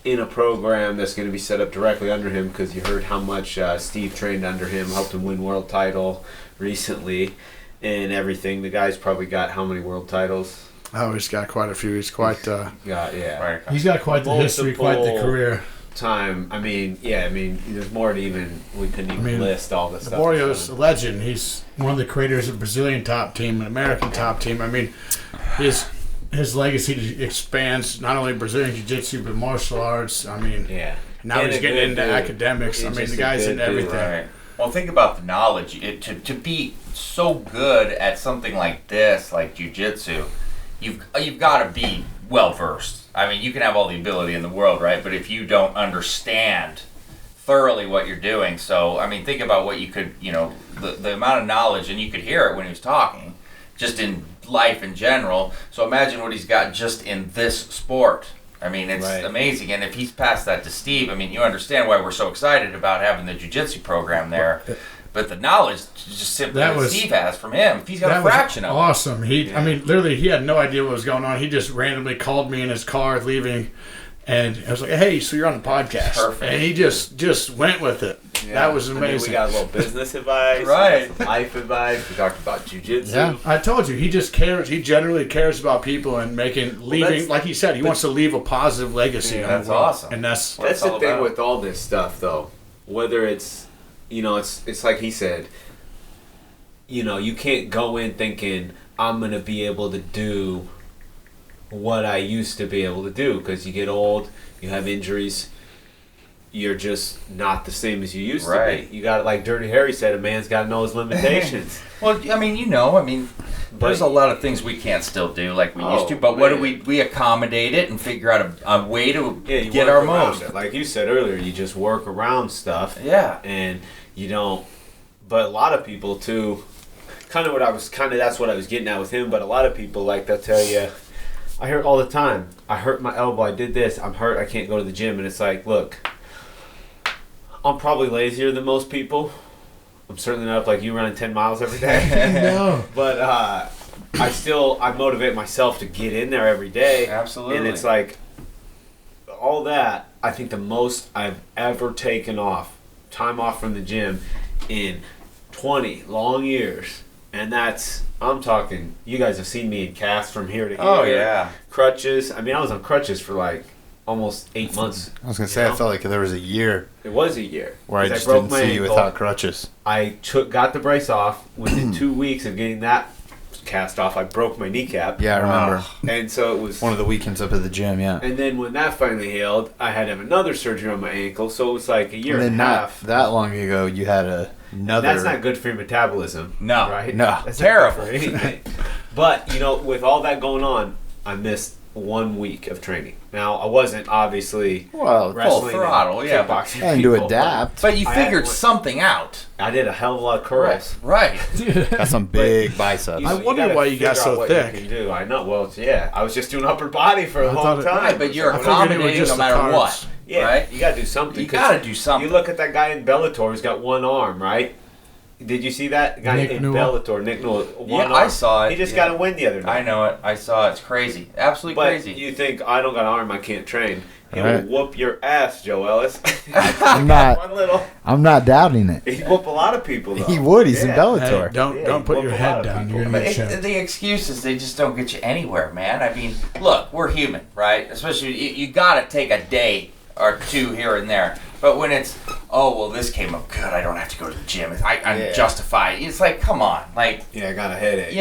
in a program that's going to be set up directly under him, because you heard how much Steve trained under him, helped him win world title recently and everything. The guy's probably got how many world titles? Oh, he's got quite a few. He's quite... Yeah. He's got quite the history, quite the career. Time. There's more to even, we couldn't even list all this stuff. Laborio's a legend. He's one of the creators of the Brazilian top team, an American top team. I mean, his legacy expands not only Brazilian jiu-jitsu, but martial arts. I mean, now And he's getting into academics. I mean, the guy's in everything. Right. Well, think about the knowledge. To be so good at something like this, like jiu-jitsu, you've got to be well-versed. I mean, you can have all the ability in the world, right? But if you don't understand thoroughly what you're doing, so, I mean, think about what you could, the amount of knowledge, and you could hear it when he was talking, just in life in general. So imagine what he's got just in this sport. I mean, it's amazing. And if he's passed that to Steve, I mean, you understand why we're so excited about having the jiu-jitsu program there. But the knowledge just simply that Steve has from him, if he's got a fraction of it. Awesome. I mean, literally, he had no idea what was going on. He just randomly called me in his car leaving, and I was like, "Hey, so you're on the podcast?" Perfect. And he just went with it. Yeah. That was amazing. We got a little business advice, right? Some life advice. We talked about jiu-jitsu. Yeah, I told you, he just cares. He generally cares about people and leaving. Like he said, he wants to leave a positive legacy. Yeah, that's awesome. And that's the thing with all this stuff, though. Whether it's it's like he said, you can't go in thinking, I'm going to be able to do what I used to be able to do, because you get old, you have injuries, you're just not the same as you used to be. You got, like Dirty Harry said, a man's got to know his limitations. Well, I mean, there's a lot of things we can't still do like we used to, but what do we accommodate it and figure out a way to get our most. It. Like you said earlier, you just work around stuff. Yeah. And you don't, but a lot of people too, that's what I was getting at with him, but a lot of people, like, they'll tell you, I hear it all the time, I hurt my elbow, I did this, I'm hurt, I can't go to the gym. And it's like, look, I'm probably lazier than most people. I'm certainly not up like you running 10 miles every day. No. But I motivate myself to get in there every day. Absolutely. And it's like, all that, I think the most I've ever taken time off from the gym in 20 long years. And I'm talking, you guys have seen me in casts from here to here. Oh, yeah. Crutches. I mean, I was on crutches for like almost 8 months. I was going to say, I felt like there was a year It was a year. where I 'Cause just broke didn't my see you ankle. without crutches. I got the brace off. Within 2 weeks of getting that cast off, I broke my kneecap. Yeah, I remember. And so it was One of the weekends up at the gym, yeah. And then when that finally healed, I had to have another surgery on my ankle. So it was like a year And and then a not half. that long ago, you had another... That's not good for your metabolism. No. Right? No. That's Terrible. Not good for anything. But, with all that going on, I missed 1 week of training. Now, I wasn't obviously Well, wrestling full throttle, and yeah, kickboxing and to people, adapt. But you I figured had- something out. I did a hell of a lot of curls. Right. Got some big biceps. I wonder gotta why you got figure so out what thick. You can do. I know. Well, yeah. I was just doing upper body for a I long thought it- time. Right, but you're I figured it was accommodating just no the matter carbs. what. Yeah, Right? you got to do something. You 'cause got to do something. You look at that guy in Bellator who's got one arm, right? Did you see that guy Nick in Newell? Bellator? Nick Newell. One Yeah, arm. I saw it. He just Yeah. got a win the other night. I know it. I saw it. It's crazy. Absolutely But crazy. you think I don't got an arm, I can't train? He'll Right. whoop your ass, Joe Ellis. I'm not. One little. I'm not doubting it. He'd whoop a lot of people. Though. He would. He's in Yeah. Bellator. Hey, don't Yeah, put you your whoop a lot head of down. people. You're But gonna get shanked. the excuses, they just don't get you anywhere, man. I mean, look, we're human, right? Especially, you got to take a day or two here and there. But when it's, oh, well, this came up good, I don't have to go to the gym. I'm Yeah. justified. It's like, come on. Like, Yeah, I got a headache.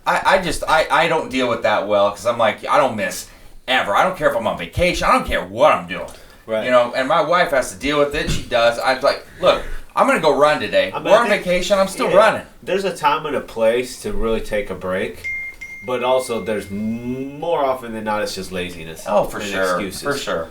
I don't deal with that well because I'm like, I don't miss ever. I don't care if I'm on vacation. I don't care what I'm doing. Right. And my wife has to deal with it. She does. I'm like, look, I'm going to go run today. I mean, We're I on think- vacation. I'm still Yeah. running. There's a time and a place to really take a break, but also there's more often than not it's just laziness. Oh, for and sure. Excuses. For sure.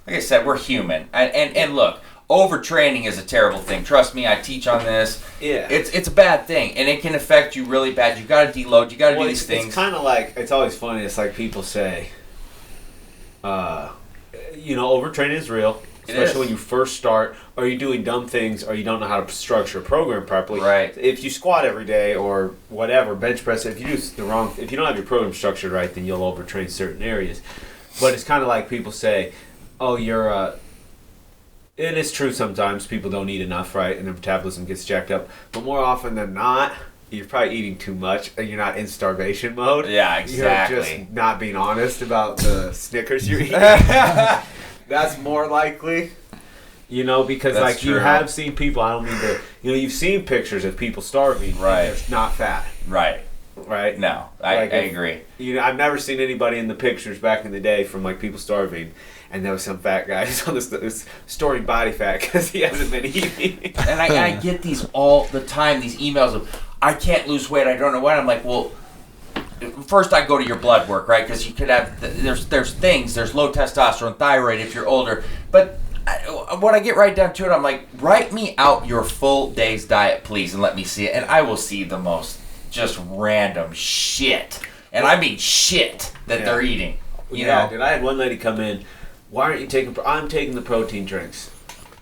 Like I said, we're human. And look, overtraining is a terrible thing. Trust me, I teach on this. Yeah. It's a bad thing, and it can affect you really bad. You got to deload. You got to do these It's things. kind of like, it's always funny. It's like people say, overtraining is real. It Especially is. when you first start, or you're doing dumb things, or you don't know how to structure a program properly. Right. If you squat every day or whatever, bench press, if you do if you don't have your program structured right, then you'll overtrain certain areas. But it's kind of like people say, "Oh, you're," and it's true. Sometimes people don't eat enough, right, and their metabolism gets jacked up. But more often than not, you're probably eating too much, and you're not in starvation mode. Yeah, exactly. You're just not being honest about the Snickers you're eating. That's more likely, because That's like you true. have seen people. I don't mean to. You've seen pictures of people starving. Right. And they're not fat. Right. Right. No, I Like if- agree. I've never seen anybody in the pictures back in the day from like people starving, and there was some fat guy who's on this storing body fat because he hasn't been eating. And I get these all the time, these emails of, I can't lose weight, I don't know why. I'm like, well, first I go to your blood work, right? Because you could have, there's low testosterone, thyroid if you're older. But when I get right down to it, I'm like, write me out your full day's diet, please, and let me see it. And I will see the most just random shit. And I mean shit that they're eating. You know? Dude, I had one lady come in. Why aren't you taking? I'm taking the protein drinks.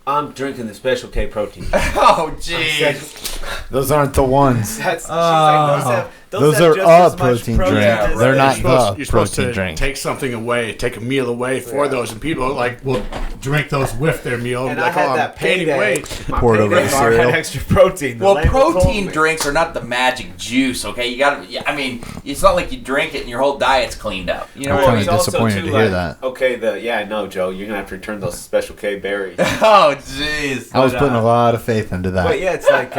I'm drinking the Special K protein. Oh, jeez. Those aren't the ones. She's like, Those have are just a as much protein protein drink. as They're they- not You're supposed protein to drink. take something away, take a meal away for those, and people will drink those with their meal. And like, I had I'm that gaining payday. weight. My Pour it over payday the bar had cereal. extra protein. The Well, label told protein me. drinks are not the magic juice, okay? You gotta, I mean, it's not like you drink it and your whole diet's cleaned up. You know I'm what I kinda mean? It's also, disappointed too, to hear like, that. Okay, no, Joe, you're gonna have to return those Special K berries. Oh, jeez. I was But, putting a lot of faith into that. But yeah, it's like,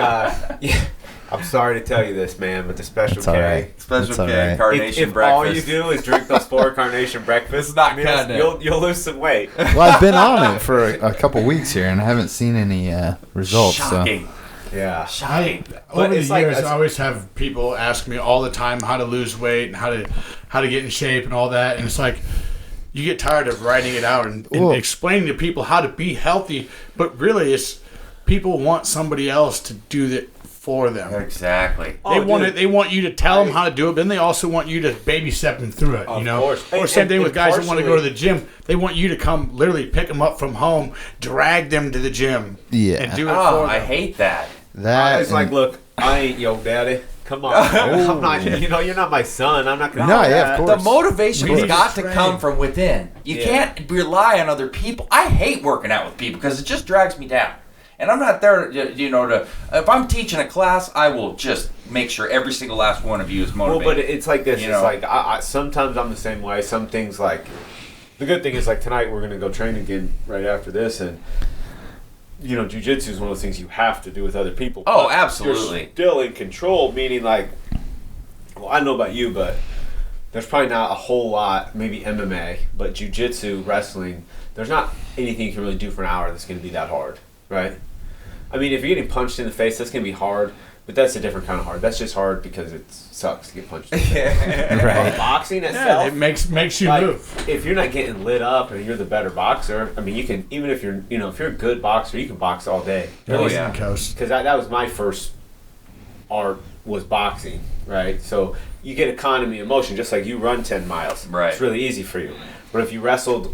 I'm sorry to tell you this, man, but the Special It's K. all right. Special It's all K, right. carnation If all you breakfast. do is drink those 4 carnation breakfasts, It's not cutting it. you'll lose some weight. Well, I've been on it for a couple weeks here, and I haven't seen any results. Shocking. Yeah. Shocking. Over the it's like- years, it's- I always have people ask me all the time how to lose weight and how to get in shape and all that, and it's like you get tired of writing it out and Well- explaining to people how to be healthy, but really, it's people want somebody else to do that for them. Exactly. Oh, They want dude. it. They want you to tell them how to do it, but then they also want you to babysat them through it. Of You know, course. or And- same thing and with guys that want to go to partially- the gym. They want you to come, literally pick them up from home, drag them to the gym, Yeah. and do it Oh, for I them. hate that. That It's like, and- look, I ain't your daddy. Come on. I'm not, you're not my son. I'm not going to No, yeah, of course. The motivation We has need got to to train. come from within. You Yeah. can't rely on other people. I hate working out with people because it just drags me down. And I'm not there, if I'm teaching a class, I will just make sure every single last one of you is motivated. Well, but it's like this. You It's know? like I sometimes I'm the same way. Some things like the good thing is like tonight we're gonna go train again right after this, and jiu-jitsu is one of those things you have to do with other people. Oh, but absolutely. You're still in control, meaning like, well, I don't know about you, but there's probably not a whole lot, maybe MMA, but jiu-jitsu, wrestling, there's not anything you can really do for an hour that's going to be that hard, right? I mean, if you're getting punched in the face, that's going to be hard, but that's a different kind of hard. That's just hard because it sucks to get punched in the face. Right. Boxing itself, Yeah, it makes you like, move. if you're not getting lit up and you're the better boxer, I mean, you can, even if you're, if you're a good boxer, you can box all day. Oh, East yeah. Coast. Because that was my first art was boxing, right? So you get economy of motion, just like you run 10 miles. Right. It's really easy for you. But if you wrestled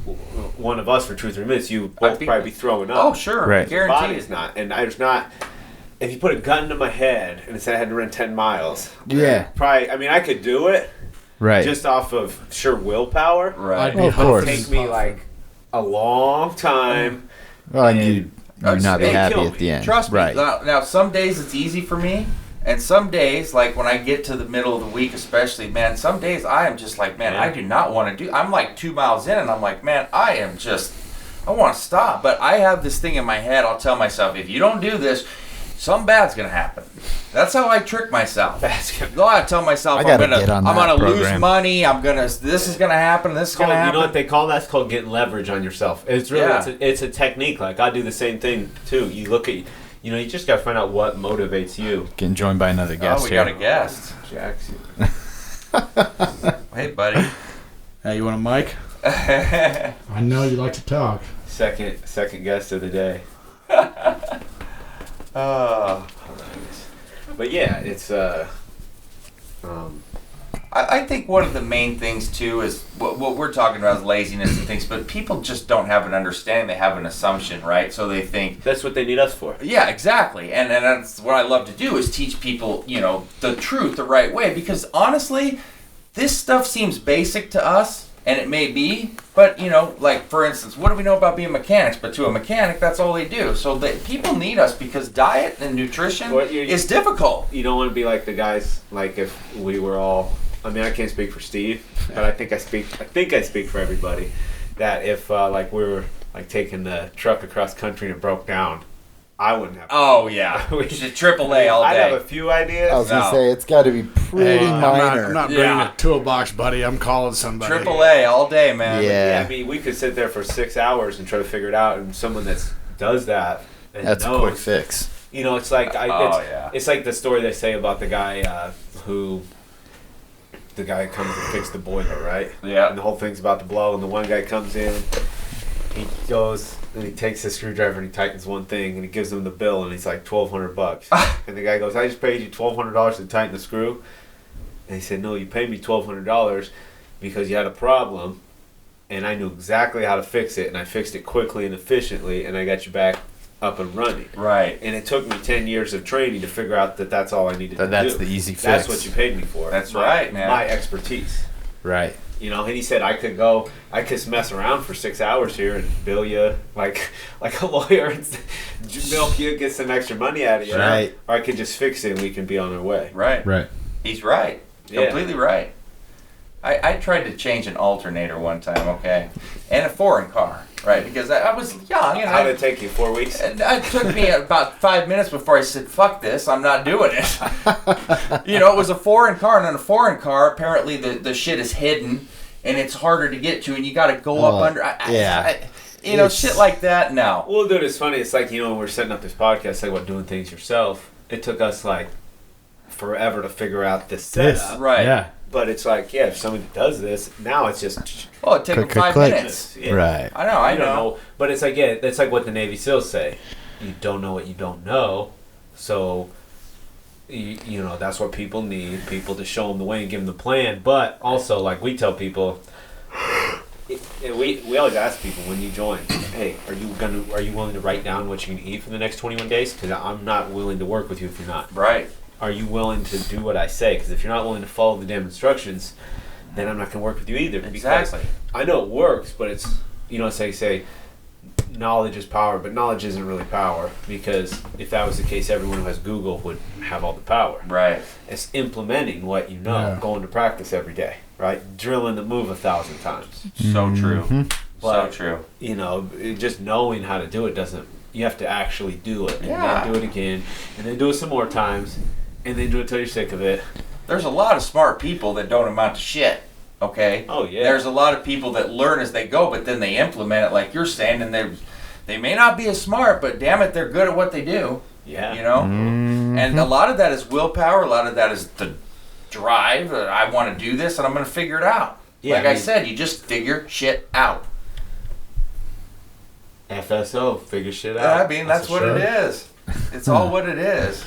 one of us for 2 or 3 minutes, you I'd both be- probably be throwing up. Oh, sure. Right. Your Guaranteed. body's not. And there's not, if you put a gun to my head and said I had to run 10 miles, Yeah. probably, I mean, I could do it Right. just off of sheer willpower. Right. I'd be Of But course. it take me like a long time. well, and and- you'd not be Hey, happy kill at the end. Trust me. Right. Now, some days it's easy for me, and some days, like when I get to the middle of the week, especially, man, some days I am just like, man, Yeah. I do not want to do. I'm like 2 miles in, and I'm like, man, I want to stop. But I have this thing in my head. I'll tell myself, if you don't do this, something bad's gonna happen. That's how I trick myself. I tell myself I I'm gotta gonna get on that lose program. money. This is gonna happen. This is gonna happen. You know what they call that? It's called getting leverage on yourself. It's really Yeah. it's a technique. Like I do the same thing too. You look at you just gotta find out what motivates you. Getting joined by another guest we here. got a guest. Jackson. Hey, buddy. Hey, you want a mic? I know you like to talk. Second guest of the day. But yeah, it's I think one of the main things too is what we're talking about is laziness and things, but people just don't have an understanding. They have an assumption, right? So they think, that's what they need us for. yeah, exactly. And that's what I love to do is teach people, the truth the right way. Because honestly, this stuff seems basic to us, and it may be, but like for instance, what do we know about being mechanics? But to a mechanic, that's all they do. So people need us because diet and nutrition is difficult. You don't want to be like the guys. Like if we were all. I mean, I can't speak for Steve, but I think I speak for everybody. That if like we were like taking the truck across country and it broke down, I wouldn't have. Oh yeah, AAA all I'd have day. a few ideas. I was gonna No. say it's got to be pretty minor. I'm not bringing Yeah. a toolbox, buddy. I'm calling somebody. AAA all day, man. Yeah. I mean, we could sit there for 6 hours and try to figure it out, and someone that does that and That's a knows, quick fix. It's like yeah. it's like the story they say about the guy the guy comes to fix the boiler, right? Yeah. And the whole thing's about to blow, and the one guy comes in, he goes and he takes the screwdriver and he tightens one thing, and he gives him the bill, and he's like $1,200. And the guy goes, "I just paid you $1,200 to tighten the screw." And he said, "No, you paid me $1,200 because you had a problem, and I knew exactly how to fix it, and I fixed it quickly and efficiently, and I got you back up and running." Right. And it took me 10 years of training to figure out that that's all I needed to do. That's the easy fix. That's what you paid me for. That's right, man. My expertise. Right. And he said I could just mess around for 6 hours here and bill you like a lawyer and milk you, get some extra money out of you. Right. Or I could just fix it and we can be on our way. Right. Right. He's right. Yeah. Completely right. I tried to change an alternator one time, okay, and a foreign car, right? Because I was young, and How did it take you? 4 weeks? it took me about 5 minutes before I said, "Fuck this! I'm not doing it." It was a foreign car, and in a foreign car, apparently the shit is hidden, and it's harder to get to, and you got to go up under. Shit like that. No. Well, dude, it's funny. It's like, when we're setting up this podcast, like about doing things yourself. It took us like forever to figure out this setup. Right. Yeah. But it's like, yeah, if somebody does this, now it's just Oh, it took Click, them 5 click, click. minutes. yeah. Right. I You don't know. know. But it's like, yeah, that's like what the Navy SEALs say. You don't know what you don't know. So, that's what people need. People to show them the way and give them the plan. But also, like we tell people, we always ask people when you join, hey, are you willing to write down what you're going to eat for the next 21 days? Because I'm not willing to work with you if you're not. Right. Are you willing to do what I say? Because if you're not willing to follow the damn instructions, then I'm not going to work with you either. Exactly. Because I know it works, but it's, it's like say, knowledge is power, but knowledge isn't really power, because if that was the case, everyone who has Google would have all the power. Right. It's implementing what you know, going to practice every day, right? Drilling the move 1,000 times. So true. But, so true. You know, just knowing how to do it doesn't. You have to actually do it, and Yeah. then do it again, and then do it some more times, and then do it till you're sick of it. There's a lot of smart people that don't amount to shit. Okay. Oh yeah. There's a lot of people that learn as they go, but then they implement it like you're saying, and they may not be as smart, but damn it, they're good at what they do. Yeah. You know? And a lot of that is willpower, a lot of that is the drive. I want to do this and I'm going to figure it out. Yeah, like I said, you just figure shit out. FSO, figure shit out. I mean, that's what it is. It's all what it is.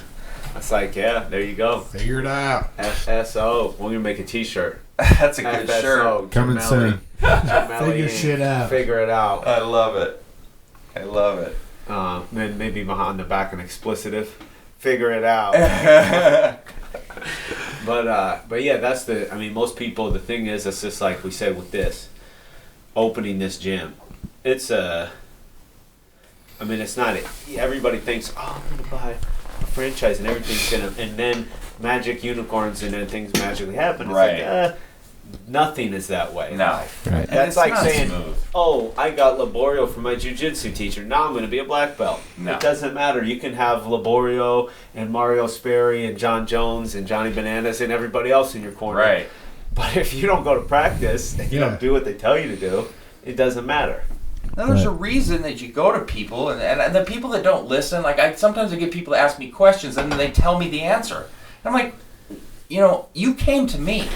It's like, yeah, there you go. Figure it out. FSO. We're gonna make a T-shirt. That's a good shirt. FSO. Coming soon. Figure shit out. Figure it out. I love it. I love it. Then maybe behind the back an explicitive. Figure it out. But yeah, that's the. I mean, most people. The thing is, it's just like we said with this, opening this gym. It's a. I mean, it's not. Everybody thinks, oh, I'm gonna buy a franchise and everything's gonna, and then magic unicorns and then things magically happen. It's Right. like, nothing is that way. No. Right. That's like not saying, smooth. oh, I got Laborio from my jiu-jitsu teacher. Now I'm going to be a black belt. No. It doesn't matter. You can have Laborio and Mario Sperry and John Jones and Johnny Bananas and everybody else in your corner. Right. But if you don't go to practice and you Yeah. don't do what they tell you to do, it doesn't matter. Now, there's a reason that you go to people, and the people that don't listen, like sometimes I get people to ask me questions, and then they tell me the answer. And I'm like, you came to me,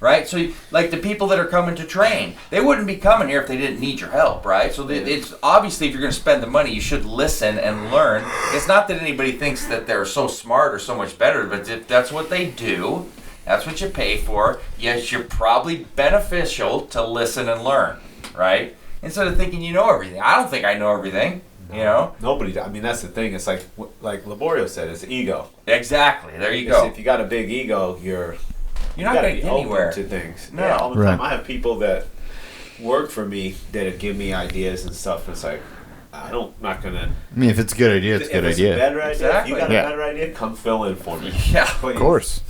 right? So, like the people that are coming to train, they wouldn't be coming here if they didn't need your help, right? So it's obviously, if you're going to spend the money, you should listen and learn. It's not that anybody thinks that they're so smart or so much better, but if that's what they do, that's what you pay for. Yes, you're probably beneficial to listen and learn, right? Instead of thinking you know everything. I don't think I know everything, Nobody. I mean, that's the thing. It's like Laborio said, it's ego. Exactly. There you go. If you got a big ego, you're You're not gotta going to be get anywhere. open to things. No. Yeah, all the Right. time. I have people that work for me that give me ideas and stuff. And it's like, I'm not gonna. I mean, if it's a good idea, it's a good If idea. it's a better idea, Exactly. if you got Yeah. a better idea, come fill in for me. Yeah. Please. Of course.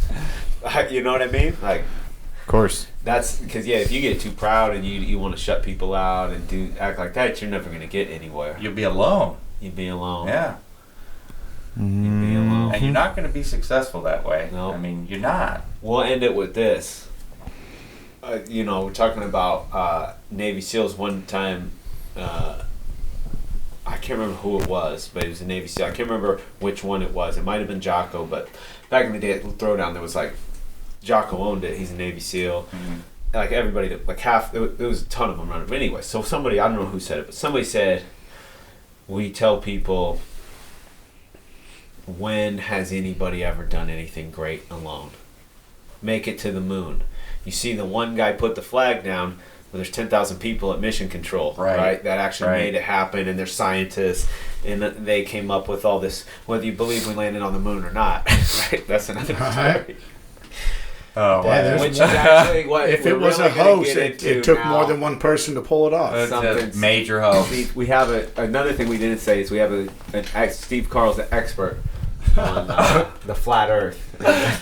You know what I mean? Like, Of course. that's because, yeah, if you get too proud and you want to shut people out and act like that, you're never gonna get anywhere. You'll be alone. You'd be alone. Yeah. You'd be alone. And you're not going to be successful that way. No. I mean, you're not. We'll end it with this. We're talking about Navy SEALs one time. I can't remember who it was, but it was a Navy SEAL. I can't remember which one it was. It might have been Jocko, but back in the day at Throwdown, there was like, Jocko owned it. He's a Navy SEAL. Mm-hmm. Like everybody, like half, there was a ton of them around. But anyway, so somebody, I don't know who said it, but somebody said, we tell people, when has anybody ever done anything great alone? Make it to the moon. You see the one guy put the flag down, but there's 10,000 people at mission control, right? That actually made it happen, and they're scientists, and they came up with all this, whether you believe we landed on the moon or not, right? That's another story. Oh, wow. Which is actually what If we're it was really a gonna hoax, get it into took now. more than one person to pull it off. It's a Something's- major hoax. We have another thing we didn't say is we have Steve Carl's an expert on the flat Earth.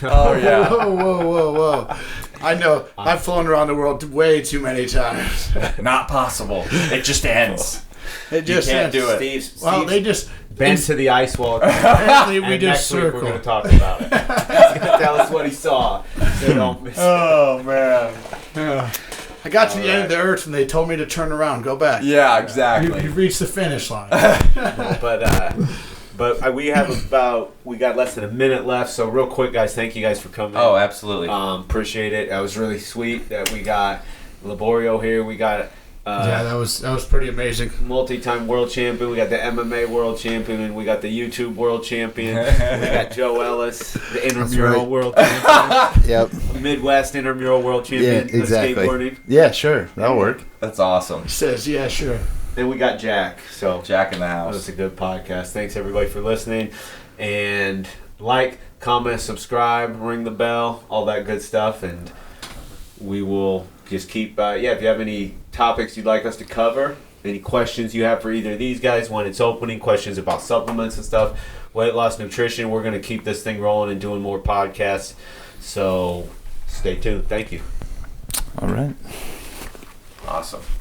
Oh, yeah. Whoa. I know. I've flown around the world way too many times. Not possible. It just ends. It just can't do it. Steve, Well, they just bend to the ice wall. apparently we And just next week we're circle. going to talk about it. He's going to tell us what he saw. So don't miss it. Oh, man. I got to the end of the earth and they told me to turn around, go back. Yeah, You, exactly. you've reached the finish line. But we got less than a minute left. So real quick, guys, thank you guys for coming. Oh, absolutely. Appreciate it. That was really sweet that we got Laborio here. We got Yeah, that was pretty amazing. multi-time world champion. We got the MMA world champion, and we got the YouTube world champion. We got Joe Ellis, the intramural right. world champion, Yep. Midwest intramural world Yeah, champion exactly. of skateboarding. Yeah, sure. That'll work. That's awesome. He says, yeah, sure. And we got Jack. So Jack in the that was house. a good podcast. Thanks everybody for listening, and like, comment, subscribe, ring the bell, all that good stuff, and we will just keep. If you have any topics you'd like us to cover any questions you have for either of these guys when it's opening, questions about supplements and stuff, weight loss, nutrition. We're going to keep this thing rolling and doing more podcasts. So stay tuned. Thank you. All right. Awesome.